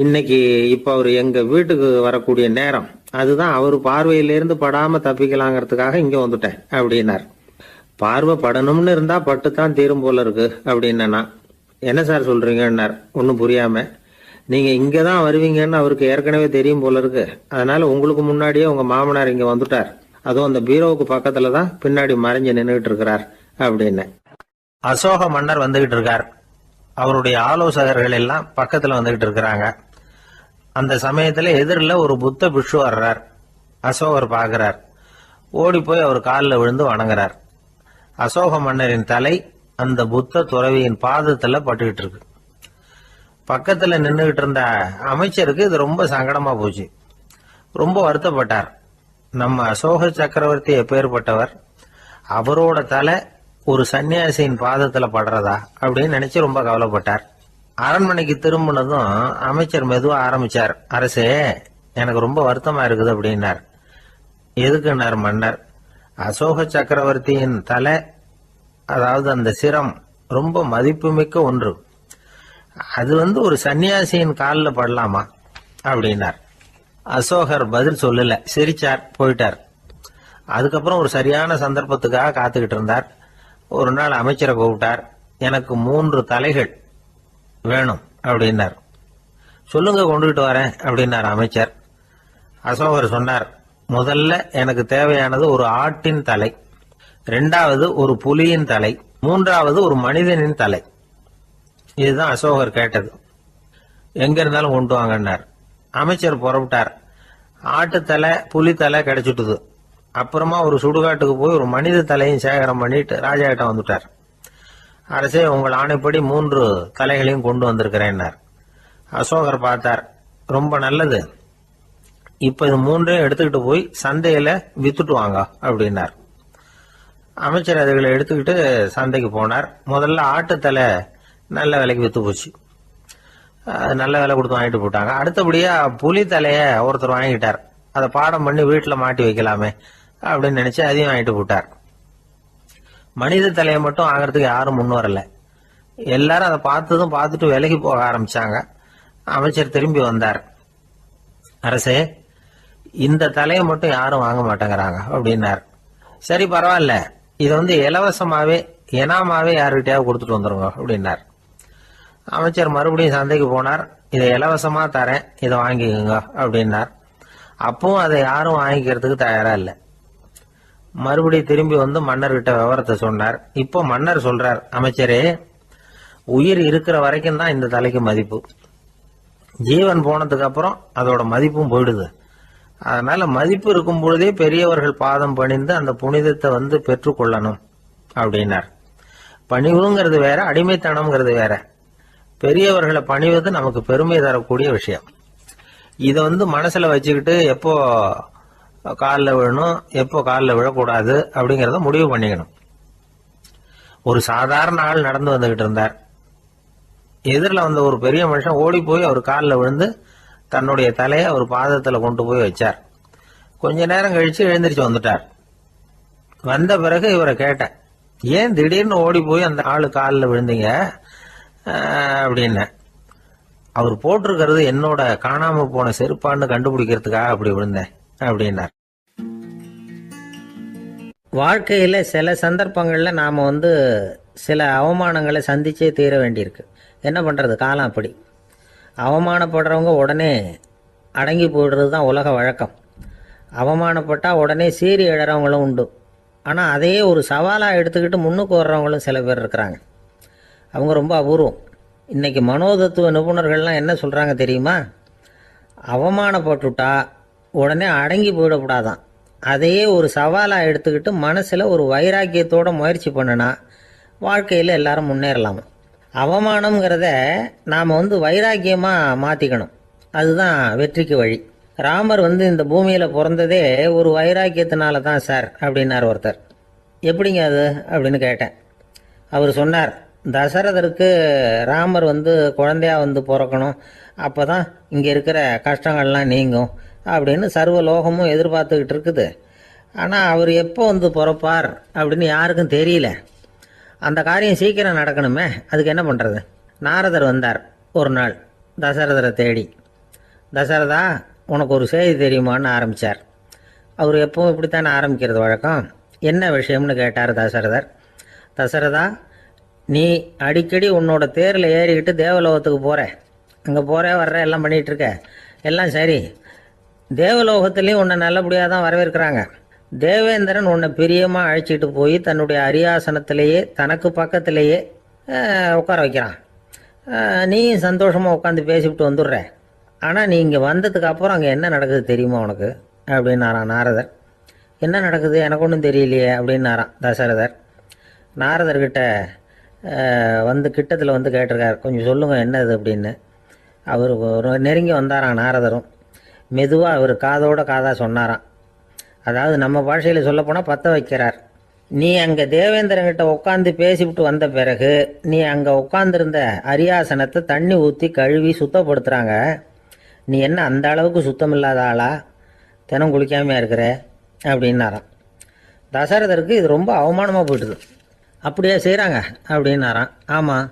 இன்னைக்கு இப்ப அவர் எங்க வீட்டுக்கு வரக்கூடிய நேரம், அதுதான் அவர் பார்வையிலிருந்து படாம தப்பிக்கலாங்கிறதுக்காக இங்க வந்துட்டேன் அப்படின்னார். பார்வை படணும்னு இருந்தா பட்டுத்தான் தீரும் போல இருக்கு அப்படின்னா. என்ன சார் சொல்றீங்கன்னார் ஒன்னும் புரியாம. நீங்க இங்கதான் வருவீங்கன்னு அவருக்கு ஏற்கனவே தெரியும் போல இருக்கு. அதனால உங்களுக்கு முன்னாடியே உங்க மாமனார் இங்க வந்துட்டார். அதுவும் அந்த பீரோவுக்கு பக்கத்துலதான் பின்னாடி மறைஞ்சு நின்றுட்டு இருக்கிறார் அப்படின்னு. அசோக மன்னர் வந்துகிட்டு இருக்கார். அவருடைய ஆலோசகர்கள் எல்லாம் பக்கத்துல வந்துகிட்டு இருக்கிறாங்க. அந்த சமயத்துல எதிரில் ஒரு புத்த பிக்ஷு வர்றார். அசோகர் பார்க்கிறார். ஓடி போய் அவர் காலில் விழுந்து வணங்குறார். அசோக மன்னரின் தலை அந்த புத்த துறவியின் பாதத்துல பட்டுக்கிட்டு இருக்கு. பக்கத்துல நின்றுகிட்டு இருந்த அமைச்சருக்கு இது ரொம்ப சங்கடமா போச்சு. ரொம்ப வருத்தப்பட்டார். நம்ம அசோக சக்கரவர்த்தி எப்பேற்பட்டவர், அவரோட தலை ஒரு சன்னியாசியின் பாதத்துல படுறதா அப்படின்னு நினைச்சு ரொம்ப கவலைப்பட்டார். அரண்மனைக்கு திரும்பினதும் அமைச்சர் மெதுவா ஆரம்பிச்சார். அரசே, எனக்கு ரொம்ப வருத்தமா இருக்குது அப்படின்னார். எதுக்குன்னார் மன்னர். அசோக சக்கரவர்த்தியின் தலை, அதாவது அந்த சிரம், ரொம்ப மதிப்புமிக்க ஒன்று. அது ஒரு சன்னியாசியின் காலில் படலாமா அப்படின்னார். அசோகர் பதில் சொல்லல, சிரிச்சார், போயிட்டார். அதுக்கப்புறம் ஒரு சரியான சந்தர்ப்பத்துக்காக காத்துக்கிட்டு இருந்தார். ஒரு நாள் அமைச்சரை கூப்பிட்டார். எனக்கு 3 தலைகள் வேணும் அப்படின்னார். சொல்லுங்க, கொண்டுகிட்டு வரேன் அப்படின்னார் அமைச்சர். அசோகர் சொன்னார், முதல்ல எனக்கு தேவையானது ஒரு ஆட்டின் தலை, 2வது ஒரு புலியின் தலை, 3வது ஒரு மனிதனின் தலை. இதுதான் அசோகர் கேட்டது. எங்க இருந்தாலும் கொண்டு வாங்கன்னார். அமைச்சர் புறப்பட்டார். ஆட்டுத்தலை, புலித்தலை கிடைச்சிட்டுது. அப்புறமா ஒரு சுடுகாட்டுக்கு போய் ஒரு மனித தலையும் சேகரம் பண்ணிட்டு ராஜா கிட்ட வந்துட்டார். அரசே, உங்கள் ஆணைப்படி 3 தலைகளையும் கொண்டு வந்திருக்கிறேன்னார். அசோகர் பார்த்தார். ரொம்ப நல்லது, இப்ப இது 3ஐயும் எடுத்துக்கிட்டு போய் சந்தையில வித்துட்டு வாங்க அப்படின்னார். அமைச்சர் அதுகளை எடுத்துக்கிட்டு சந்தைக்கு போனார். முதல்ல ஆட்டுத்தலை நல்ல விலைக்கு வித்து போச்சு. நல்ல விலை கொடுத்து வாங்கிட்டு போட்டாங்க. அடுத்தபடியா புலி தலைய ஒருத்தர் வாங்கிட்டார். அதை பாடம் பண்ணி வீட்டுல மாட்டி வைக்கலாமே அப்படின்னு நினைச்சு அதையும் வாங்கிட்டு போட்டார். மனித தலையை மட்டும் வாங்கறதுக்கு யாரும் முன் வரல. எல்லாரும் அதை பார்த்துட்டு விலைக்கு போக ஆரம்பிச்சாங்க. அமைச்சர் திரும்பி வந்தார். அரசே, இந்த தலையை மட்டும் யாரும் வாங்க மாட்டேங்கிறாங்க அப்படின்னார். சரி, பரவாயில்ல, இதை இலவசமாவே எனாமாவே யாருக்கிட்டையாவது கொடுத்துட்டு வந்துருங்க அப்படின்னார். அமைச்சர் மறுபடியும் சந்தைக்கு போனார். இதை இலவசமா தரேன், இதை வாங்கிக்கோங்க அப்படின்னார். அப்பவும் அதை யாரும் வாங்கிக்கிறதுக்கு தயாரா இல்லை. மறுபடியும் திரும்பி வந்து மன்னர்கிட்ட விவரத்தை சொன்னார். இப்போ மன்னர் சொல்றார், அமைச்சரே, உயிர் இருக்கிற வரைக்கும் தான் இந்த தலைக்கு மதிப்பு. ஜீவன் போனதுக்கு அப்புறம் அதோட மதிப்பும் போயிடுது. அதனால மதிப்பு இருக்கும் பொழுதே பெரியவர்கள் பாதம் பணிந்து அந்த புனிதத்தை பெற்றுக்கொள்ளணும் அப்படின்னார். பணிவுங்கிறது வேற, அடிமைத்தனம்ங்கிறது வேற. பெரியவர்களை பணிவது நமக்கு பெருமை தரக்கூடிய விஷயம். இதை மனசுல வச்சுக்கிட்டு எப்போ காலில் விழணும், எப்போ காலில் விழக்கூடாது அப்படிங்கிறத முடிவு பண்ணிக்கணும். ஒரு சாதாரண ஆள் நடந்து வந்துகிட்டு இருந்தார். எதிரில் வந்த ஒரு பெரிய மனுஷன் ஓடி போய் அவர் காலில் விழுந்து தன்னுடைய தலையை அவர் பாதத்தில் கொண்டு போய் வச்சார். கொஞ்ச நேரம் கழிச்சு எழுந்திரிச்சு வந்துட்டார். வந்த பிறகு இவரை கேட்டேன், ஏன் திடீர்னு ஓடி போய் அந்த ஆளு காலில் விழுந்தீங்க அப்படின்னு. அவர் போட்டிருக்கிறது என்னோட காணாம போன செருப்பான்னு கண்டுபிடிக்கிறதுக்காக அப்படி விழுந்தேன் அப்படின்னார். வாழ்க்கையில் சில சந்தர்ப்பங்களில் நாம் சில அவமானங்களை சந்திச்சே தீர வேண்டியிருக்கு. என்ன பண்ணுறது, காலம் அப்படி. அவமானப்படுறவங்க உடனே அடங்கி போயிடுறது தான் உலக வழக்கம். அவமானப்பட்டால் உடனே சீறி எழறவங்களும் உண்டு. ஆனால் அதையே ஒரு சவாலாக எடுத்துக்கிட்டு முன்னுக்கு வர்றவங்களும் சில பேர் இருக்கிறாங்க. அவங்க ரொம்ப அபூர்வம். இன்றைக்கி மனோதத்துவ நிபுணர்கள்லாம் என்ன சொல்கிறாங்க தெரியுமா? அவமானப்பட்டுட்டா உடனே அடங்கி போயிடக்கூடாதான். அதையே ஒரு சவாலாக எடுத்துக்கிட்டு மனசில் ஒரு வைராக்கியத்தோட முயற்சி பண்ணினா வாழ்க்கையில் எல்லாரும் முன்னேறலாமா. அவமானங்கிறத நாம் வைராக்கியமாக மாற்றிக்கணும். அதுதான் வெற்றிக்கு வழி. ராமர் இந்த பூமியில் பிறந்ததே ஒரு வைராக்கியத்தினால தான் சார் அப்படின்னார் ஒருத்தர். எப்படிங்க அது அப்படின்னு கேட்டேன். அவர் சொன்னார், தசரதருக்கு ராமர் குழந்தையா பிறக்கணும், அப்போ தான் இங்கே இருக்கிற கஷ்டங்கள்லாம் நீங்கும் அப்படின்னு சர்வ லோகமும் எதிர்பார்த்துக்கிட்டு இருக்குது. ஆனால் அவர் எப்போ பிறப்பார் அப்படின்னு யாருக்கும் தெரியல. அந்த காரியம் சீக்கிரம் நடக்கணுமே, அதுக்கு என்ன பண்ணுறது? நாரதர் வந்தார் ஒரு நாள் தசரதரை தேடி. தசரதா, உனக்கு ஒரு செய்தி தெரியுமான்னு ஆரம்பித்தார். அவர் எப்பவும் இப்படித்தானே ஆரம்பிக்கிறது வழக்கம். என்ன விஷயம்னு கேட்டார் தசரதர். தசரதா, நீ அடிக்கடி உன்னோட தேரில் ஏறிக்கிட்டு தேவலோகத்துக்கு போகிற, அங்கே போகிற வர்ற எல்லாம் பண்ணிகிட்ருக்க, எல்லாம் சரி. தேவலோகத்துலேயும் உன்னை நல்லபடியாக தான் வரவேற்கிறாங்க. தேவேந்திரன் உன்னை பிரியமாக அழைச்சிட்டு போய் தன்னுடைய அரியாசனத்திலேயே தனக்கு பக்கத்திலேயே உட்கார வைக்கிறான். நீயும் சந்தோஷமாக உட்காந்து பேசிவிட்டு வந்துடுற. ஆனால் நீ இங்கே வந்ததுக்கு அப்புறம் அங்கே என்ன நடக்குது தெரியுமா உனக்கு அப்படின்னாரான் நாரதர். என்ன நடக்குது எனக்கு ஒன்றும் தெரியலையே அப்படின்னாரான் தசரதர். நாரதர்கிட்ட வந்து கிட்டத்தில் வந்து கேட்டிருக்கார், கொஞ்சம் சொல்லுங்கள் என்னது அப்படின்னு. அவர் நெருங்கி வந்தாரான் நாரதரும். மெதுவாக அவர் காதோட காதாக சொன்னாராம். அதாவது நம்ம பாஷையில் சொல்லப்போனால் பற்ற வைக்கிறார். நீ அங்கே தேவேந்திரங்கிட்ட உட்காந்து பேசிவிட்டு வந்த பிறகு நீ அங்கே உட்காந்துருந்த அரியாசனத்தை தண்ணி ஊற்றி கழுவி சுத்தப்படுத்துகிறாங்க. நீ என்ன அந்த அளவுக்கு சுத்தம் இல்லாத ஆளா, தினம் குளிக்காமையாக இருக்கிற அப்படின்னாராம். தசரதருக்கு இது ரொம்ப அவமானமாக போயிட்டுது. அப்படியே செய்கிறாங்க அப்படின்னாராம். ஆமாம்,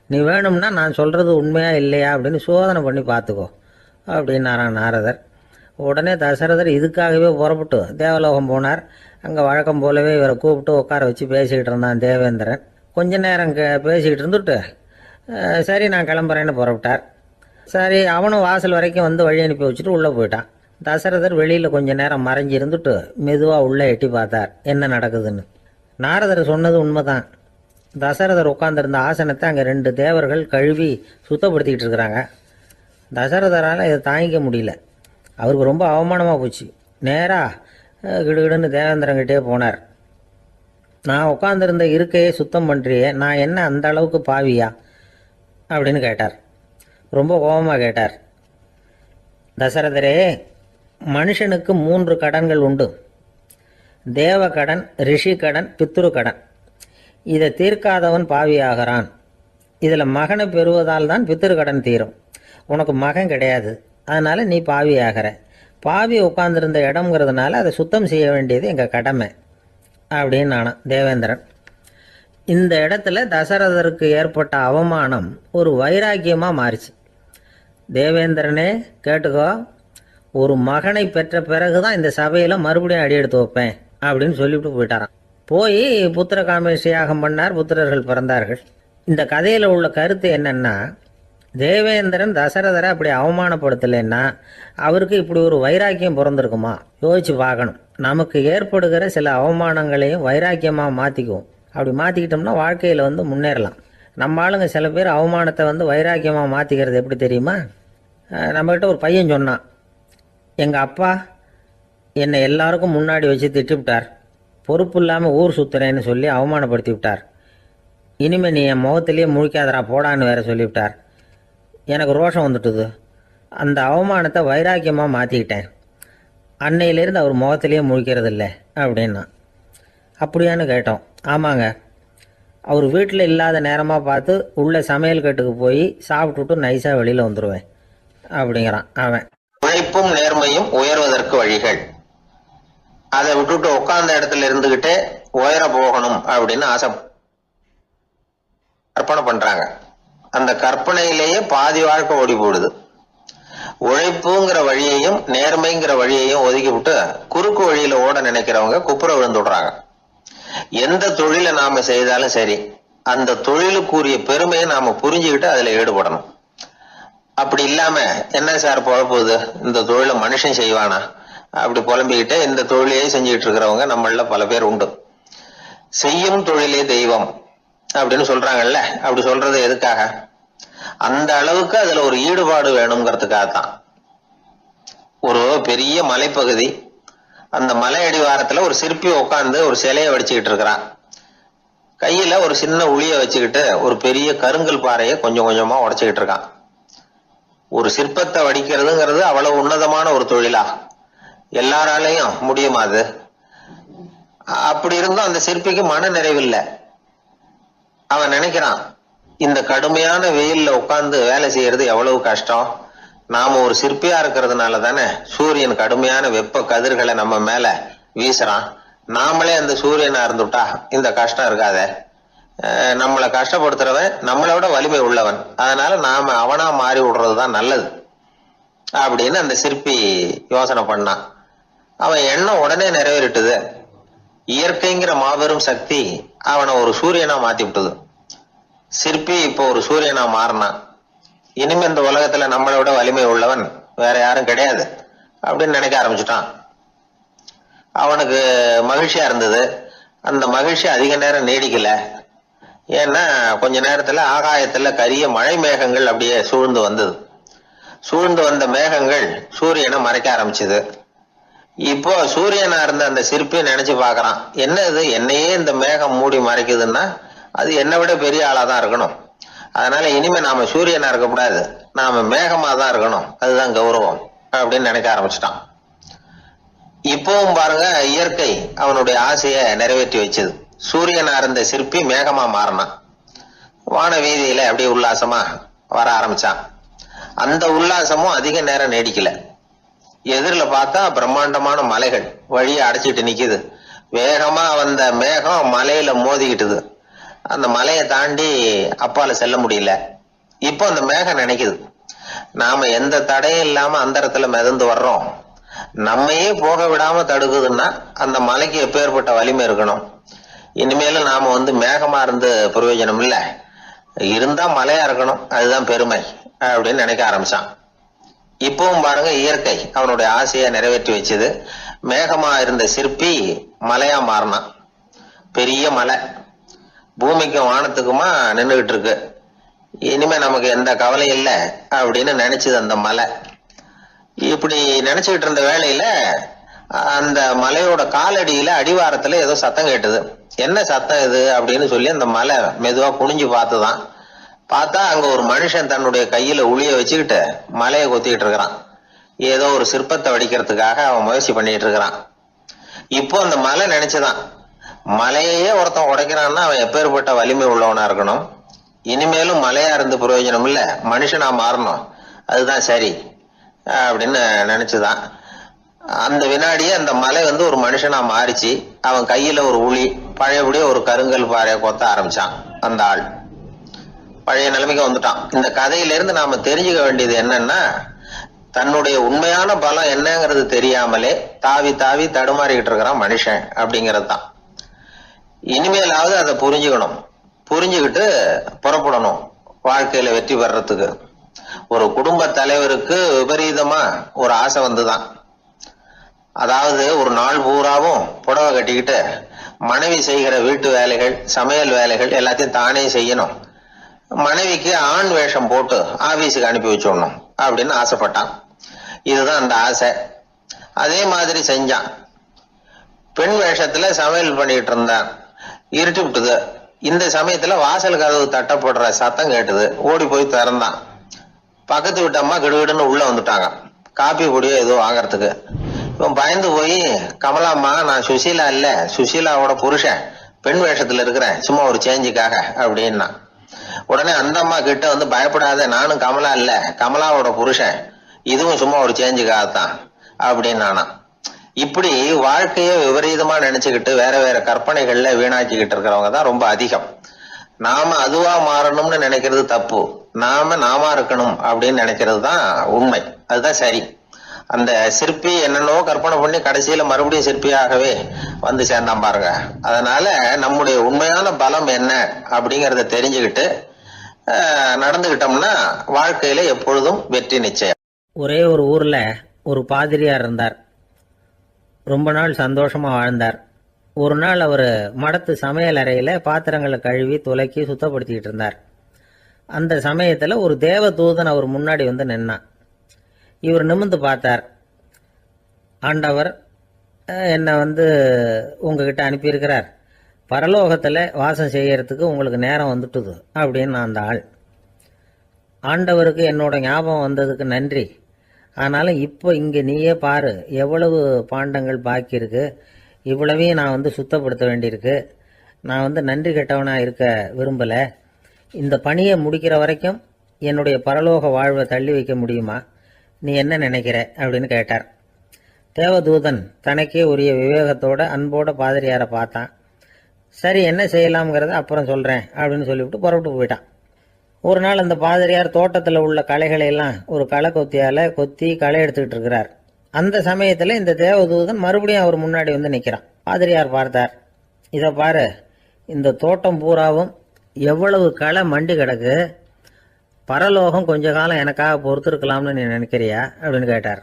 நீ வேணும்னா நான் சொல்கிறது உண்மையா இல்லையா அப்படின்னு சோதனை பண்ணி பார்த்துக்கோ அப்படின்னாரான் நாரதர். உடனே தசரதர் இதுக்காகவே புறப்பட்டு தேவலோகம் போனார். அங்கே வழக்கம் போலவே இவரை கூப்பிட்டு உட்கார வச்சு பேசிக்கிட்டு இருந்தான் தேவேந்திரன். கொஞ்ச நேரம் பேசிக்கிட்டு இருந்துட்டு சரி நான் கிளம்புறேன்னு புறப்பட்டார். சரி, அவனும் வாசல் வரைக்கும் வந்து வழி அனுப்பி வச்சுட்டு உள்ளே போயிட்டான். தசரதர் வெளியில் கொஞ்ச நேரம் மறைஞ்சி இருந்துட்டு மெதுவாக உள்ளே எட்டி பார்த்தார் என்ன நடக்குதுன்னு. நாரதர் சொன்னது உண்மைதான். தசரதர் உட்காந்துருந்த ஆசனத்தை அங்கே 2 தேவர்கள் கழுவி சுத்தப்படுத்திக்கிட்டு இருக்கிறாங்க. தசரதரால் இதை தாங்கிக்க முடியல. அவருக்கு ரொம்ப அவமானமாக போச்சு. நேராக கிடுகிடுன்னு தேவேந்திரங்கிட்டே போனார். நான் உட்காந்துருந்த இருக்கையை சுத்தம் பண்ணுறியே, நான் என்ன அந்த அளவுக்கு பாவியா அப்படின்னு கேட்டார். ரொம்ப கோபமாக கேட்டார். தசரதரே, மனுஷனுக்கு 3 கடன்கள் உண்டு. தேவ கடன், ரிஷி கடன், பித்ரு கடன். இதை தீர்க்காதவன் பாவியாகிறான். இதில் மகனை பெறுவதால் தான் பித்ரு கடன் தீரும். உனக்கு மகன் கிடையாது, அதனால் நீ பாவியாகிற. பாவி உட்கார்ந்துருந்த இடம்ங்கிறதுனால அதை சுத்தம் செய்ய வேண்டியது எங்கள் கடமை அப்படின்னு நானான் தேவேந்திரன். இந்த இடத்துல தசரதருக்கு ஏற்பட்ட அவமானம் ஒரு வைராக்கியமாக மாறிச்சு. தேவேந்திரனே கேட்டுக்கோ, ஒரு மகனை பெற்ற பிறகு தான் இந்த சபையில் மறுபடியும் அடி எடுத்து வைப்பேன் அப்படின்னு சொல்லிவிட்டு போயிட்டாரான். போய் புத்திர காமேஷ் யாகம் பண்ணார். புத்திரர்கள் பிறந்தார்கள். இந்த கதையில் உள்ள கருத்து என்னன்னா, தேவேந்திரன் தசரதரை அப்படி அவமானப்படுத்தலைன்னா அவருக்கு இப்படி ஒரு வைராக்கியம் பிறந்திருக்குமா யோசிச்சு பார்க்கணும். நமக்கு ஏற்படுகிற சில அவமானங்களையும் வைராக்கியமாக மாற்றிக்குவோம். அப்படி மாற்றிக்கிட்டோம்னா வாழ்க்கையில் வந்து முன்னேறலாம். நம்ம ஆளுங்க சில பேர் அவமானத்தை வந்து வைராக்கியமாக மாற்றிக்கிறது எப்படி தெரியுமா? நம்மகிட்ட ஒரு பையன் சொன்னான், எங்கள் அப்பா என்னை எல்லாருக்கும் முன்னாடி வச்சு திட்டிவிட்டார், பொறுப்பு இல்லாமல் ஊர் சுற்றுறேன்னு சொல்லி அவமானப்படுத்தி விட்டார். இனிமேல் நீ என் முகத்திலேயே முழிக்காதரா போடான்னு வேற சொல்லிவிட்டார். எனக்கு ரோஷம் வந்துட்டுது. அந்த அவமானத்தை வைராக்கியமாக மாற்றிக்கிட்டேன். அன்னையிலேருந்து அவர் முகத்திலேயே முழிக்கிறது இல்லை அப்படின்னா. அப்படியான்னு கேட்டோம். ஆமாங்க, அவர் வீட்டில் இல்லாத நேரமாக பார்த்து உள்ள சமையல் கட்டுக்கு போய் சாப்பிட்டுட்டு நைஸாக வெளியில் வந்துடுவேன் அப்படிங்கிறான் அவன். உழைப்பும் நேர்மையும் உயர்வதற்கு வழிகள். அதை விட்டுட்டு உட்கார்ந்த இடத்துல இருந்துகிட்டே உயர போகணும் அப்படின்னு ஆசை கற்பனை பண்றாங்க. அந்த கற்பனையிலேயே பாதி வாழ்க்கை ஓடி போடுது. உழைப்புங்கிற வழியையும் நேர்மைங்கிற வழியையும் ஒதுக்கி விட்டு குறுக்கு வழியில ஓட நினைக்கிறவங்க குப்புற விழுந்துடுறாங்க. எந்த தொழிலை நாம செய்தாலும் சரி, அந்த தொழிலுக்குரிய பெருமையை நாம புரிஞ்சுக்கிட்டு அதுல ஈடுபடணும். அப்படி இல்லாம என்ன சார் பொழப்புது, இந்த தொழிலை மனுஷன் செய்வானா அப்படி புலம்பிக்கிட்டு இந்த தொழிலையே செஞ்சுக்கிட்டு இருக்கிறவங்க நம்மள பல பேர் உண்டு. செய்யும் தொழிலே தெய்வம் அப்படின்னு சொல்றாங்கல்ல, அப்படி சொல்றது எதுக்காக? அந்த அளவுக்கு அதுல ஒரு ஈடுபாடு வேணுங்கிறதுக்காகத்தான். ஒரு பெரிய மலைப்பகுதி, அந்த மலை அடிவாரத்துல ஒரு சிற்பி உட்காந்து ஒரு சிலையை வடிச்சுக்கிட்டு இருக்கிறான். கையில ஒரு சின்ன உளிய வச்சுக்கிட்டு ஒரு பெரிய கருங்கல் பாறையை கொஞ்சம் கொஞ்சமா உடைச்சுக்கிட்டு இருக்கான். ஒரு சிற்பத்தை வடிக்கிறதுங்கிறது அவ்வளவு உன்னதமான ஒரு தொழிலா? எல்லாராலையும் முடியுமா அது? அப்படி இருந்தும் அந்த சிற்பிக்கு மன நிறைவில்லை. அவன் நினைக்கிறான், இந்த கடுமையான வெயில்ல உட்கார்ந்து வேலை செய்யறது எவ்வளவு கஷ்டம். நாம ஒரு சிற்பியா இருக்கிறதுனால தானே சூரியன் கடுமையான வெப்ப கதிர்களை நம்ம மேல வீசுறான். நாமளே அந்த சூரியனா இருந்துட்டா இந்த கஷ்டம் இருக்காத. நம்மளை கஷ்டப்படுத்துறவன் நம்மளை விட வலிமை உள்ளவன். அதனால நாம அவனா மாறி விடுறதுதான் நல்லது அப்படின்னு அந்த சிற்பி யோசனை பண்ணான். அவன் எண்ணம் உடனே நிறைவேறிட்டுது. இயற்கைங்கிற மாபெரும் சக்தி அவனை ஒரு சூரியனா மாத்தி விட்டது. சிற்பி இப்போ ஒரு சூரியனா மாறினான். இனிமே இந்த உலகத்துல நம்மளை விட வலிமை உள்ளவன் வேற யாரும் கிடையாது அப்படின்னு நினைக்க ஆரம்பிச்சுட்டான். அவனுக்கு மகிழ்ச்சியா இருந்தது. அந்த மகிழ்ச்சி அதிக நேரம் நீடிக்கல. ஏன்னா கொஞ்ச நேரத்துல ஆகாயத்துல கரிய மழை மேகங்கள் அப்படியே சூழ்ந்து வந்தது. சூழ்ந்து வந்த மேகங்கள் சூரியனை மறைக்க ஆரம்பிச்சது. இப்போ சூரியனா இருந்த அந்த சிற்பி நினைச்சு பாக்குறான், என்ன இது, என்னையே இந்த மேகம் மூடி மறைக்குதுன்னா அது என்னை விட பெரிய ஆளா தான் இருக்கணும். அதனால இனிமே நாம சூரியனா இருக்கக்கூடாது, நாம மேகமா தான் இருக்கணும், அதுதான் கௌரவம் அப்படின்னு நினைக்க ஆரம்பிச்சிட்டான். இப்பவும் பாருங்க, இயற்கை அவனுடைய ஆசையை நிறைவேற்றி வச்சது. சூரியனா இருந்த சிற்பி மேகமா மாறினான். வான வீதியில அப்படியே உல்லாசமா வர ஆரம்பிச்சான். அந்த உல்லாசமும் அதிக நேரம் நீடிக்கல. எதிரில பார்த்தா பிரம்மாண்டமான மலைகள் வழியை அடைச்சிட்டு நிக்குது. வேகமா வந்த மேகம் மலையில மோதிக்கிட்டுது. அந்த மலையை தாண்டி அப்பால செல்ல முடியல. இப்போ அந்த மேகம் நினைக்குது, நாம எந்த தடையும் இல்லாம அந்த இடத்துல மிதந்து வர்றோம், நம்மையே போக விடாம தடுக்குதுன்னா அந்த மலைக்கு எப்பேற்பட்ட வலிமை இருக்கணும். இனிமேலும் நாம மேகமா இருந்து பிரயோஜனம் இல்ல, இருந்தா மலையா இருக்கணும், அதுதான் பெருமை அப்படின்னு நினைக்க ஆரம்பிச்சான். இப்பவும் பாருங்க, இயற்கை அவனுடைய ஆசையை நிறைவேற்றி வச்சது. மேகமா இருந்த சிற்பி மலையா மாறினான். பெரிய மலை பூமிக்கும் வானத்துக்குமா நின்றுகிட்டு இருக்கு. இனிமே நமக்கு எந்த கவலை இல்லை அப்படின்னு நினைச்சது அந்த மலை. இப்படி நினைச்சுக்கிட்டு இருந்த வேளையில அந்த மலையோட காலடியில அடிவாரத்துல ஏதோ சத்தம் கேட்டது. என்ன சத்தம் இது அப்படின்னு சொல்லி அந்த மலை மெதுவா குனிஞ்சு பார்த்துதான். பார்த்தா அங்க ஒரு மனுஷன் தன்னுடைய கையில உளிய வச்சுக்கிட்டு மலையை கொத்திக்கிட்டு இருக்கிறான். ஏதோ ஒரு சிற்பத்தை வடிக்கிறதுக்காக அவன் முயற்சி பண்ணிட்டு இருக்கிறான். இப்போ அந்த மலை நினைச்சுதான், மலையே ஒருத்தன் உடைக்கிறான்னா அவன் எப்பேற்பட்ட வலிமை உள்ளவனா இருக்கணும். இனிமேலும் மலையா இருந்து பிரயோஜனம் இல்ல, மனுஷனா மாறணும், அதுதான் சரி அப்படின்னு நினைச்சுதான். அந்த வினாடியே அந்த மலை ஒரு மனுஷனா மாறிச்சு. அவன் கையில ஒரு உளி, பழையபடியே ஒரு கருங்கல் பாறையை கொத்த ஆரம்பிச்சான். அந்த ஆள் பழைய நிலைமைக்கு வந்துட்டான். இந்த கதையிலிருந்து நாம தெரிஞ்சுக்க வேண்டியது என்னன்னா, தன்னுடைய உண்மையான பலம் என்னங்கிறது தெரியாமலே தாவி தாவி தடுமாறிக்கிட்டு இருக்கிறான் மனுஷன் அப்படிங்கிறது தான். இனிமேலாவது அதை புரிஞ்சுக்கணும். புரிஞ்சுக்கிட்டு புறப்படணும் வாழ்க்கையில வெற்றி பெறறதுக்கு. ஒரு குடும்ப தலைவருக்கு விபரீதமா ஒரு ஆசை வந்துதான். அதாவது ஒரு நாள் பூராவும் புடவை கட்டிக்கிட்டு மனைவி செய்கிற வீட்டு வேலைகள், சமையல் வேலைகள் எல்லாத்தையும் தானே செய்யணும். மனைவிக்கு ஆண் வேஷம் போட்டு ஆபீஸுக்கு அனுப்பி வச்சுடணும் அப்படின்னு ஆசைப்பட்டான். இதுதான் அந்த ஆசை. அதே மாதிரி செஞ்சான். பெண் வேஷத்துல சமையல் பண்ணிட்டு இருந்தான். இருட்டி விட்டுது. இந்த சமயத்துல வாசல் கதவு தட்டப்படுற சத்தம் கேட்டுது. ஓடி போய் திறந்தான். பக்கத்து வீட்டு அம்மா கிடுகிடுன்னு உள்ள வந்துட்டாங்க, காப்பி பொடியோ ஏதோ வாங்கறதுக்கு. இவன் பயந்து போய், கமலாம்மா, நான் சுசீலா இல்ல, சுசீலாவோட புருஷன், பெண் வேஷத்துல இருக்கிறேன், சும்மா ஒரு சேஞ்சுக்காக அப்படின்னா. உடனே அந்த அம்மா கிட்ட பயப்படாத, நானும் கமலா இல்ல, கமலாவோட புருஷன், இதுவும் சும்மா ஒரு சேஞ்சுக்காகத்தான் அப்படின்னானா. இப்படி வாழ்க்கைய விபரீதமா நினைச்சுக்கிட்டு வேற வேற கற்பனைகள்ல வீணாக்கிக்கிட்டு இருக்கிறவங்க தான் ரொம்ப அதிகம். நாம அதுவா மாறணும்னு நினைக்கிறது தப்பு. நாம இருக்கணும் அப்படின்னு நினைக்கிறது தான் உண்மை, அதுதான் சரி. அந்த சிற்பி என்னென்னோ கற்பனை பண்ணி கடைசியில மறுபடியும் சிற்பியாகவே சேர்ந்தான் பாருங்க. அதனால நம்முடைய உண்மையான பலம் என்ன அப்படிங்கறத தெரிஞ்சுக்கிட்டு நடந்துகிட்டோம்னா வாழ்க்கையில எப்பொழுதும் வெற்றி நிச்சயம். ஒரே ஒரு ஊர்ல ஒரு பாதிரியார் இருந்தார். ரொம்ப நாள் சந்தோஷமா வாழ்ந்தார். ஒரு நாள் அவர் மடத்து சமையல் அறையில பாத்திரங்களை கழுவி துலக்கி சுத்தப்படுத்திக்கிட்டு இருந்தார். அந்த சமயத்துல ஒரு தேவ தூதன் அவர் முன்னாடி நின்னான். இவர் நிமிர்ந்து பார்த்தார். ஆண்டவர் என்னை உங்ககிட்ட அனுப்பியிருக்கிறார், பரலோகத்தில் வாசம் செய்யறதுக்கு உங்களுக்கு நேரம் வந்துட்டுது அப்படின்னு அந்த ஆள். ஆண்டவருக்கு என்னோட ஞாபகம் வந்ததுக்கு நன்றி. ஆனாலும் இப்போ இங்கே நீயே பாரு, எவ்வளவு பாண்டங்கள் பாக்கி இருக்கு, இவ்வளவையும் நான் சுத்தப்படுத்த வேண்டியிருக்கு. நான் நன்றி கெட்டவனாக இருக்க விரும்பலை. இந்த பணியை முடிக்கிற வரைக்கும் என்னுடைய பரலோக வாழ்வை தள்ளி வைக்க முடியுமா? நீ என்ன நினைக்கிற அப்படின்னு கேட்டார். தேவதூதன் தனக்கே உரிய விவேகத்தோட அன்போட பாதிரியாரை பார்த்தான். சரி, என்ன செய்யலாம்ங்கிறத அப்புறம் சொல்கிறேன் அப்படின்னு சொல்லிவிட்டு புறப்பட்டு போயிட்டான். ஒரு நாள் அந்த பாதிரியார் தோட்டத்தில் உள்ள களைகளை எல்லாம் ஒரு களை கொத்தியால் கொத்தி களை எடுத்துக்கிட்டு இருக்கிறார். அந்த சமயத்தில் இந்த தேவதூதன் மறுபடியும் அவர் முன்னாடி வந்து நிற்கிறான். பாதிரியார் பார்த்தார். இதை பாரு, இந்த தோட்டம் பூராவும் எவ்வளவு களை மண்டி கிடக்கு, பரலோகம் கொஞ்ச காலம் எனக்காக பொறுத்திருக்கலாம்னு நீ நினைக்கிறியா அப்படின்னு கேட்டார்.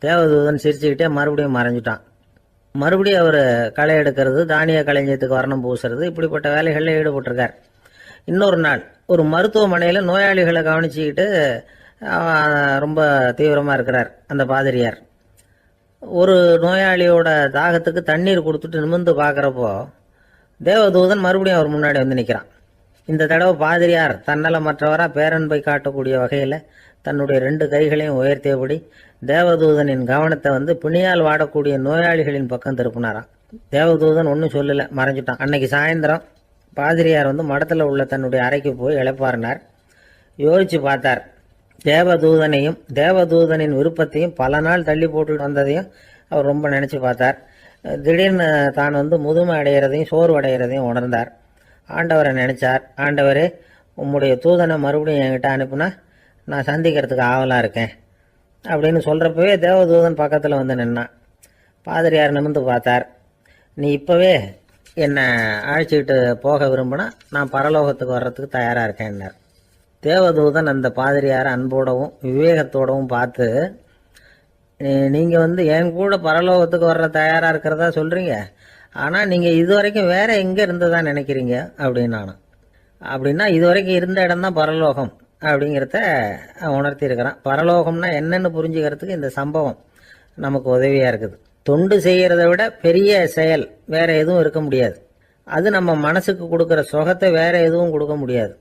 தேவதூதன் சிரிச்சுக்கிட்டே மறுபடியும் மறைஞ்சிட்டான். மறுபடியும் அவர் களை எடுக்கிறது, தானிய களஞ்சியத்துக்கு வர்ணம் பூசுறது, இப்படிப்பட்ட வேலைகளில் ஈடுபட்டிருக்கார். இன்னொரு நாள் ஒரு மருத்துவமனையில் நோயாளிகளை கவனிச்சுக்கிட்டு ரொம்ப தீவிரமாக இருக்கிறார் அந்த பாதிரியார். ஒரு நோயாளியோட தாகத்துக்கு தண்ணீர் கொடுத்துட்டு நிமிர்ந்து பார்க்குறப்போ தேவதூதன் மறுபடியும் அவர் முன்னாடி வந்து நிற்கிறான். இந்த தடவை பாதிரியார் தன்னலமற்றவராக பேரன்பை காட்டக்கூடிய வகையில் தன்னுடைய 2 கைகளையும் உயர்த்தியபடி தேவதூதனின் கவனத்தை வந்து பிணியால் வாடக்கூடிய நோயாளிகளின் பக்கம் திருப்பினாராம். தேவதூதன் ஒன்றும் சொல்லலை, மறைஞ்சிட்டான். அன்னைக்கு சாயந்தரம் பாதிரியார் வந்து மடத்தில் உள்ள தன்னுடைய அறைக்கு போய் இளைப்பாறினார். யோசிச்சு பார்த்தார். தேவதூதனையும் தேவதூதனின் விருப்பத்தையும் பல நாள் தள்ளி போட்டு வந்ததையும் அவர் ரொம்ப நினச்சி பார்த்தார். திடீர்னு தான் வந்து முதுமை அடைகிறதையும் சோர்வு அடைகிறதையும் உணர்ந்தார். ஆண்டவரை நினைச்சார். ஆண்டவரே, உம்முடைய தூதனை மறுபடியும் என்கிட்ட அனுப்புனா நான் சந்திக்கிறதுக்கு ஆவலாக இருக்கேன் அப்படின்னு சொல்கிறப்பவே தேவதூதன் பக்கத்தில் வந்து நின்னான். பாதிரியார் நிமிர்ந்து பார்த்தார். நீ இப்போவே என்னை அழைச்சிக்கிட்டு போக விரும்பினா நான் பரலோகத்துக்கு வர்றதுக்கு தயாராக இருக்கேன்னார். தேவதூதன் அந்த பாதிரியாரை அன்போடவும் விவேகத்தோடவும் பார்த்து, நீங்கள் வந்து என் கூட பரலோகத்துக்கு வர்ற தயாராக இருக்கிறதா சொல்கிறீங்க, ஆனால் நீங்கள் இது வரைக்கும் வேற எங்கே இருந்ததா நினைக்கிறீங்க அப்படின்னானா. அப்படின்னா இது வரைக்கும் இருந்த இடம் தான் பரலோகம் அப்படிங்கிறத உணர்த்தி இருக்கிறான். பரலோகம்னா என்னன்னு புரிஞ்சுக்கிறதுக்கு இந்த சம்பவம் நமக்கு உதவியாக இருக்குது. தொண்டு செய்கிறத விட பெரிய செயல் வேற எதுவும் இருக்க முடியாது. அது நம்ம மனசுக்கு கொடுக்குற சுகத்தை வேற எதுவும் கொடுக்க முடியாது.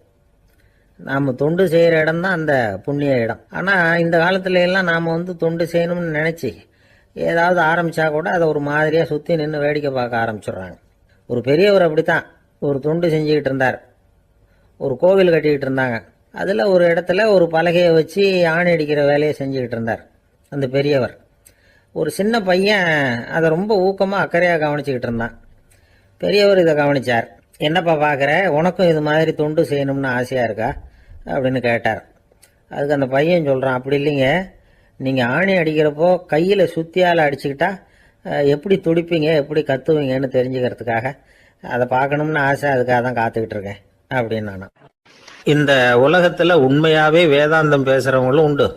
நாம் தொண்டு செய்கிற இடம் தான் அந்த புண்ணிய இடம். ஆனால் இந்த காலத்துல எல்லாம் நாம் வந்து தொண்டு செய்யணும்னு நினச்சி ஏதாவது ஆரம்பித்தா கூட அதை ஒரு மாதிரியாக சுற்றி நின்று வேடிக்கை பார்க்க ஆரம்பிச்சிடுறாங்க. ஒரு பெரியவர் அப்படித்தான் ஒரு தொண்டு செஞ்சுக்கிட்டு இருந்தார். ஒரு கோவில் கட்டிக்கிட்டு இருந்தாங்க. அதில் ஒரு இடத்துல ஒரு பலகையை வச்சு ஆணி அடிக்கிற வேலையை செஞ்சுக்கிட்டு இருந்தார் அந்த பெரியவர். ஒரு சின்ன பையன் அதை ரொம்ப ஊக்கமாக அக்கறையாக கவனிச்சுக்கிட்டு இருந்தான். பெரியவர் இதை கவனித்தார். என்னப்பா பார்க்குற, உனக்கும் இது மாதிரி தொண்டு செய்யணும்னு ஆசையாக இருக்கா அப்படின்னு கேட்டார். அதுக்கு அந்த பையன் சொல்கிறான், அப்படி இல்லைங்க, நீங்கள் ஆணி அடிக்கிறப்போ கையில் சுத்தியால் அடிச்சுக்கிட்டா எப்படி துடிப்பீங்க, எப்படி கத்துவீங்கன்னு தெரிஞ்சுக்கிறதுக்காக அதை பார்க்கணும்னு ஆசை, அதுக்காக தான் காத்துக்கிட்டு இருக்கேன் அப்படின்னு நான். இந்த உலகத்தில் உண்மையாகவே வேதாந்தம் பேசுகிறவங்களும் உண்டு,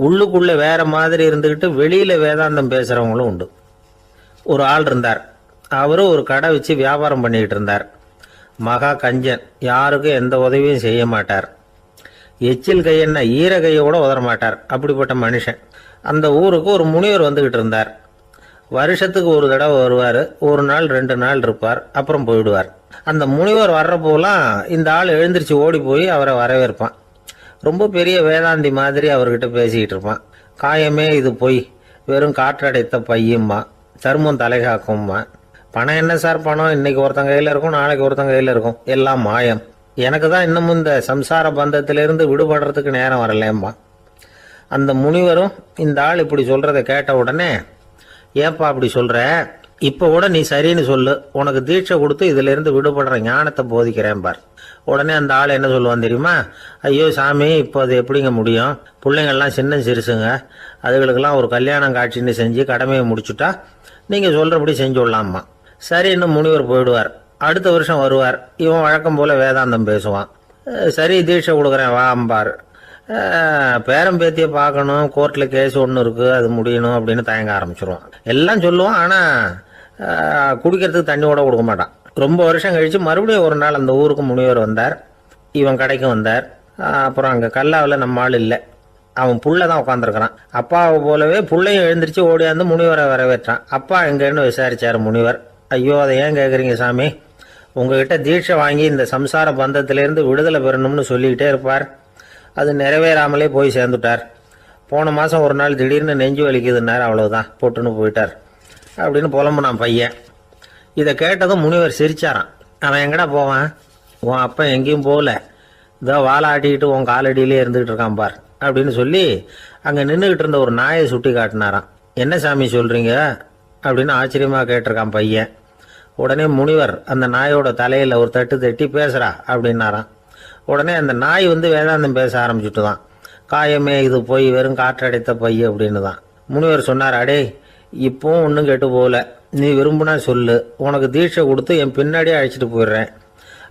உள்ளுக்குள்ளே வேற மாதிரி இருந்துக்கிட்டு வெளியில் வேதாந்தம் பேசுகிறவங்களும் உண்டு. ஒரு ஆள் இருந்தார். அவரும் ஒரு கடை வச்சு வியாபாரம் பண்ணிக்கிட்டு இருந்தார். மகா கஞ்சன், யாருக்கும் எந்த உதவியும் செய்ய மாட்டார். எச்சில் கையென்ன ஈர கையோட உதற மாட்டார். அப்படிப்பட்ட மனுஷன். அந்த ஊருக்கு ஒரு முனிவர் வந்துக்கிட்டு இருந்தார். வருஷத்துக்கு ஒரு தடவை வருவார். ஒரு நாள் 2 நாள் இருப்பார், அப்புறம் போயிடுவார். அந்த முனிவர் வர்றப்போலாம் இந்த ஆள் எழுந்திரிச்சு ஓடி போய் அவரை வரவேற்பான். ரொம்ப பெரிய வேதாந்தி மாதிரி அவர்கிட்ட பேசிக்கிட்டு இருப்பான். காயமே இது பொய், வெறும் காற்றடைத்த பையும்மா, சர்மம் தலைகாக்கும்மா. பணம் என்ன சார் பணம், இன்னைக்கு ஒருத்தன் கையில் இருக்கும், நாளைக்கு ஒருத்தன் கையில் இருக்கும், எல்லாம் மாயம். எனக்கு தான் இன்னமும் இந்த சம்சார பந்தத்திலிருந்து விடுபடுறதுக்கு நேரம் வரலேம்மா. அந்த முனிவரும் இந்த ஆள் இப்படி சொல்கிறத கேட்ட உடனே, ஏப்பா அப்படி சொல்கிற, இப்போ கூட நீ சரின்னு சொல்லு, உனக்கு தீட்சை கொடுத்து இதிலிருந்து விடுபடுற ஞானத்தை போதிக்கிறேன் பார். உடனே அந்த ஆள் என்ன சொல்லுவான் தெரியுமா, ஐயோ சாமி, இப்போ அது எப்படிங்க முடியும், பிள்ளைங்கள்லாம் சின்ன சிறுசுங்க, அதுகளுக்கெல்லாம் ஒரு கல்யாணம் காட்சின்னு செஞ்சு கடமையை முடிச்சுட்டா நீங்கள் சொல்கிறபடி செஞ்சு விடலாமா. சரி, இன்னும் முனிவர் போயிடுவார். அடுத்த வருஷம் வருவார். இவன் வழக்கம் போல் வேதாந்தம் பேசுவான். சரி, தீட்சை கொடுக்குறேன் வா அம்பார். பேரம்பேத்தியை பார்க்கணும், கோர்ட்டில் கேஸ் ஒன்று இருக்குது, அது முடியணும் அப்படின்னு தயங்க ஆரம்பிச்சிருவான். எல்லாம் சொல்லுவான், ஆனால் குடிக்கிறதுக்கு தண்ணி கூட கொடுக்க மாட்டான். ரொம்ப வருஷம் கழித்து மறுபடியும் ஒரு நாள் அந்த ஊருக்கு முனிவர் வந்தார். இவன் கடைக்கு வந்தார். அப்புறம் அங்கே கல்லாவில் நம்ம ஆள் இல்லை, அவன் புள்ள தான் உட்காந்துருக்கிறான். அப்பாவை போலவே புள்ளையும் எழுந்திரிச்சு ஓடியாந்து முனிவரை வரவேற்றான். அப்பா எங்கன்னு விசாரிச்சார் முனிவர். ஐயோ, அதை ஏன் கேட்குறீங்க சாமி, உங்ககிட்ட தீட்சை வாங்கி இந்த சம்சார பந்தத்திலேருந்து விடுதலை பெறணும்னு சொல்லிக்கிட்டே இருப்பார், அது நிறைவேறாமலே போய் சேர்ந்துட்டார். போன மாதம் ஒரு நாள் திடீர்னு நெஞ்சு வலிக்குதுன்னார், அவ்வளவுதான் போட்டுன்னு போயிட்டார் அப்படின்னு புலம்புனான் பையன். இதை கேட்டதும் முனிவர் சிரிச்சாரான். அவன் எங்கடா போவான், உன் அப்பா எங்கேயும் போகல, இதோ வாழை ஆட்டிக்கிட்டு உன் காலடியிலே இருந்துகிட்டு இருக்கான் பார் அப்படின்னு சொல்லி அங்கே நின்றுக்கிட்டு இருந்த ஒரு நாயை சுட்டி காட்டினாரான். என்ன சாமி சொல்கிறீங்க அப்படின்னு ஆச்சரியமாக கேட்டிருக்கான் பையன். உடனே முனிவர் அந்த நாயோட தலையில் ஒரு தட்டு தட்டி பேசுகிறா அப்படின்னாரான். உடனே அந்த நாய் வந்து வேதாந்தம் பேச ஆரம்பிச்சுட்டு தான், காயமே இது போய் வெறும் காற்றடைத்த பை அப்படின்னு தான். முனிவர் சொன்னார், அடே இப்போவும் ஒன்றும் கெட்டு போகல, நீ விரும்புனா சொல்லு, உனக்கு தீட்சை கொடுத்து என் பின்னாடியே அழைச்சிட்டு போயிடுறேன்,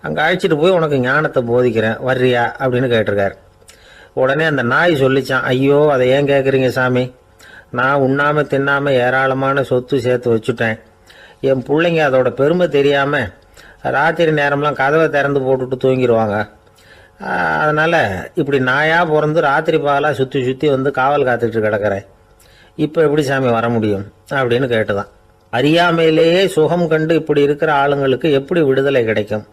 அங்கே அழைச்சிட்டு போய் உனக்கு ஞானத்தை போதிக்கிறேன், வர்றியா அப்படின்னு கேட்டிருக்காரு. உடனே அந்த நாய் சொல்லிச்சான், ஐயோ அதை ஏன் கேட்குறீங்க சாமி, நான் உண்ணாமல் தின்னாமல் ஏராளமான சொத்து சேர்த்து வச்சுட்டேன், என் பிள்ளைங்க அதோட பெருமை தெரியாமல் ராத்திரி நேரம்லாம் கதவை திறந்து போட்டுட்டு தூங்கிடுவாங்க, அதனால் இப்படி நாயாக பிறந்து ராத்திரி பகலாக சுற்றி சுற்றி வந்து காவல் காத்துக்கிட்டு கிடக்கிறேன், இப்போ எப்படி சாமி வர முடியும் அப்படின்னு கேட்டுதான். அறியாமையிலேயே சுகம் கண்டு இப்படி இருக்கிற ஆளுங்களுக்கு எப்படி விடுதலை கிடைக்கும்,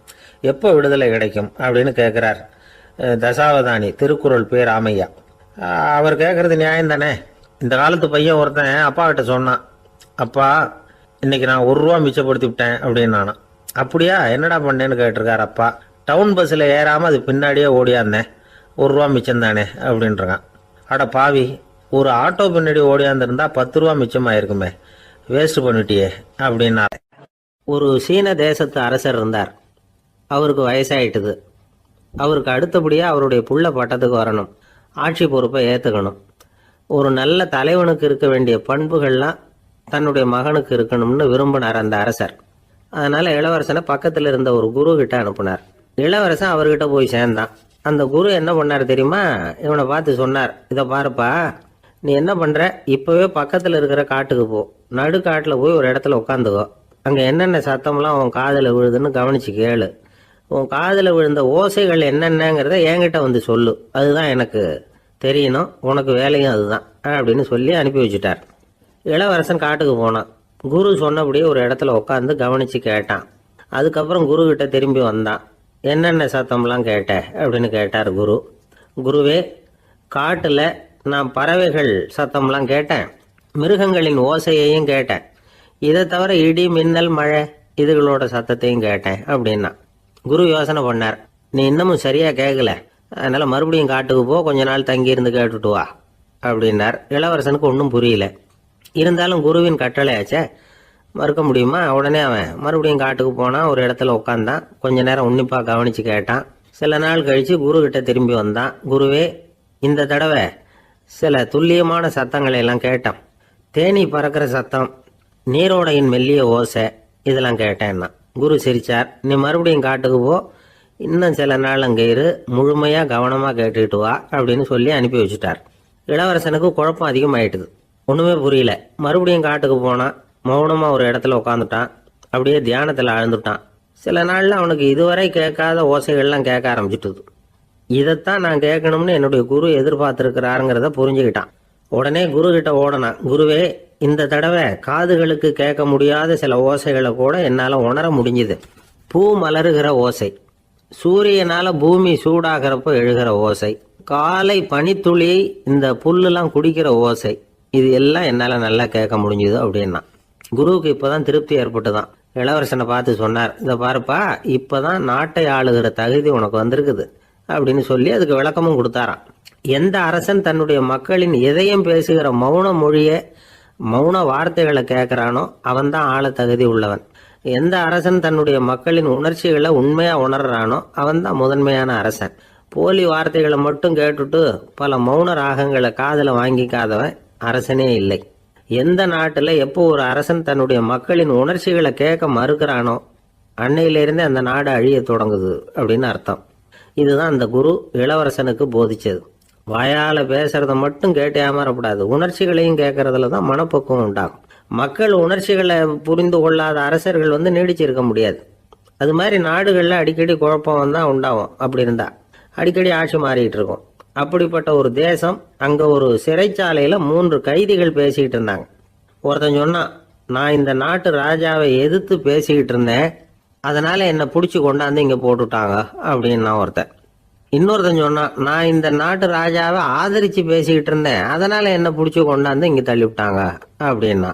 எப்போ விடுதலை கிடைக்கும் அப்படின்னு கேட்குறார் தசாவதானி, திருக்குறள் பேர் ராமையா. அவர் கேட்குறது நியாயம் தானே. இந்த காலத்து பையன் ஒருத்தன் அப்பா கிட்ட சொன்னான், அப்பா இன்னைக்கு நான் 1 ரூபா மிச்சப்படுத்தி விட்டேன் அப்படின்னு. நானும் அப்படியா, என்னடா பண்ணேன்னு கேட்டிருக்கார் அப்பா. டவுன் பஸ்ஸில் ஏறாமல் அது பின்னாடியே ஓடியாந்தேன், 1 ரூபா மிச்சம் தானே அப்படின்றான். அட பாவி, ஒரு ஆட்டோ பின்னாடி ஓடியாந்துருந்தா 10 ரூபா மிச்சமாயிருக்குமே, வேஸ்ட் பண்ணிட்டியே அப்படின்னா. ஒரு சீன தேசத்து அரசர் இருந்தார். அவருக்கு வயசாயிட்டுது. அவருக்கு அடுத்தபடியாக அவருடைய புள்ள பட்டத்துக்கு வரணும், ஆட்சி பொறுப்பை ஏற்றுக்கணும். ஒரு நல்ல தலைவனுக்கு இருக்க வேண்டிய பண்புகள்லாம் தன்னுடைய மகனுக்கு இருக்கணும்னு விரும்பினார் அந்த அரசர். அதனால் இளவரசனை பக்கத்தில் இருந்த ஒரு குரு கிட்ட அனுப்புனார். இளவரசன் அவர்கிட்ட போய் சேர்ந்தான். அந்த குரு என்ன பண்ணார் தெரியுமா, இவனை பார்த்து சொன்னார், இதை பாருப்பா, நீ என்ன பண்ணுற, இப்போவே பக்கத்தில் இருக்கிற காட்டுக்கு போ, நடுக்காட்டில் போய் ஒரு இடத்துல உட்காந்துக்கோ, அங்கே என்னென்ன சத்தம்லாம் உன் காதில் விழுதுன்னு கவனிச்சு கேளு, உன் காதில் விழுந்த ஓசைகள் என்னென்னங்கிறத என்கிட்ட வந்து சொல்லு, அதுதான் எனக்கு தெரியணும், உனக்கு வேலையும் அதுதான் அப்படின்னு சொல்லி அனுப்பி வச்சுட்டார். இளவரசன் காட்டுக்கு போனான். குரு சொன்னபடியே ஒரு இடத்துல உட்காந்து கவனித்து கேட்டான். அதுக்கப்புறம் குரு கிட்ட திரும்பி வந்தான். என்னென்ன சத்தம்லாம் கேட்ட அப்படின்னு கேட்டார் குரு. குருவே, காட்டில் நான் பறவைகள் சத்தம்லாம் கேட்டேன், மிருகங்களின் ஓசையையும் கேட்டேன், இதை தவிர இடி மின்னல் மழை இதுகளோட சத்தத்தையும் கேட்டேன் அப்படின்னா. குரு யோசனை பண்ணார், நீ இன்னமும் சரியாக கேட்கல, அதனால் மறுபடியும் காட்டுக்கு போ, கொஞ்ச நாள் தங்கியிருந்து கேட்டுட்டு வா அப்படின்னார். இளவரசனுக்கு ஒன்றும் புரியல. இருந்தாலும் குருவின் கட்டளையாச்சே, மறுக்க முடியுமா? உடனே அவன் மறுபடியும் காட்டுக்கு போனான், ஒரு இடத்துல உட்காந்தான், கொஞ்ச நேரம் உன்னிப்பாக கவனித்து கேட்டான். சில நாள் கழித்து குரு கிட்ட திரும்பி வந்தான். குருவே, இந்த தடவை சில துல்லியமான சத்தங்களை எல்லாம் கேட்டான், தேனி பறக்கிற சத்தம், நீரோடையின் மெல்லிய ஓசை, இதெல்லாம் கேட்டேன்னா. குரு சிரிச்சார், நீ மறுபடியும் காட்டுக்கு போ, இன்னும் சில நாள் அங்கே இரு, முழுமையாக கவனமாக கேட்டுக்கிட்டு வா அப்படின்னு சொல்லி அனுப்பி வச்சுட்டார். இளவரசனுக்கு குழப்பம் அதிகமாயிட்டுது, ஒன்றுமே புரியல. மறுபடியும் காட்டுக்கு போனான், மௌனமாக ஒரு இடத்துல உட்காந்துட்டான், அப்படியே தியானத்தில் ஆழ்ந்துட்டான். சில நாளில் அவனுக்கு இதுவரை கேட்காத ஓசைகள்லாம் கேட்க ஆரம்பிச்சுட்டுது. இதைத்தான் நான் கேட்கணும்னு என்னுடைய குரு எதிர்பார்த்துருக்கிறாருங்கிறத புரிஞ்சுக்கிட்டான். உடனே குரு கிட்ட ஓடனான். குருவே, இந்த தடவை காதுகளுக்கு கேட்க முடியாத சில ஓசைகளை கூட என்னால் உணர முடிஞ்சுது. பூ மலருகிற ஓசை, சூரியனால் பூமி சூடாகிறப்போ எழுகிற ஓசை, காலை பனித்துளி இந்த புல்லுலாம் குடிக்கிற ஓசை, இது எல்லாம் என்னால் நல்லா கேட்க முடிஞ்சுது அப்படின்னா. குருவுக்கு இப்போதான் திருப்தி ஏற்பட்டுதான். இளவரசனை பார்த்து சொன்னார், இதை பாருப்பா, இப்போதான் நாட்டை ஆளுகிற தகுதி உனக்கு வந்திருக்குது அப்படின்னு சொல்லி அதுக்கு விளக்கமும் கொடுத்தாராம். எந்த அரசன் தன்னுடைய மக்களின் இதயம் பேசுகிற மௌன மொழியை, மௌன வார்த்தைகளை கேட்குறானோ அவன்தான் ஆள தகுதி உள்ளவன். எந்த அரசன் தன்னுடைய மக்களின் உணர்ச்சிகளை உண்மையாக உணர்றானோ அவன்தான் முதன்மையான அரசன். போலி வார்த்தைகளை மட்டும் கேட்டுட்டு பல மௌன ராகங்களை காதில் வாங்கிக்காதவன் அரசனே இல்லை. எந்த நாட்டில் எப்போ ஒரு அரசன் தன்னுடைய மக்களின் உணர்ச்சிகளை கேட்க மறுக்கிறானோ அன்னையிலிருந்தே அந்த நாடு அழிய தொடங்குது அப்படின்னு அர்த்தம். இதுதான் அந்த குரு இளவரசனுக்கு போதிச்சது. வாயால் பேசுறத மட்டும் கேட்டு ஏமாறக்கூடாது, உணர்ச்சிகளையும் கேட்கறதுல தான் மனப்பக்குவம் உண்டாகும். மக்கள் உணர்ச்சிகளை புரிந்து கொள்ளாத அரசர்கள் நீடிச்சிருக்க முடியாது. அது மாதிரி நாடுகளில் அடிக்கடி குழப்பம் தான் உண்டாகும். அப்படி இருந்தா அடிக்கடி ஆட்சி மாறிக்கிட்டு இருக்கும். அப்படிப்பட்ட ஒரு தேசம், அங்கே ஒரு சிறைச்சாலையில் 3 கைதிகள் பேசிக்கிட்டு இருந்தாங்க. ஒருத்தன் சொன்னான், நான் இந்த நாட்டு ராஜாவை எதிர்த்து பேசிக்கிட்டு இருந்தேன், அதனால என்னை பிடிச்சி கொண்டாந்து இங்கே போட்டுட்டாங்க அப்படின்னா ஒருத்தன். இன்னொருத்தன் சொன்னான், நான் இந்த நாட்டு ராஜாவை ஆதரித்து பேசிக்கிட்டு இருந்தேன், அதனால என்னை பிடிச்சி கொண்டாந்து இங்கே தள்ளிவிட்டாங்க அப்படின்னா.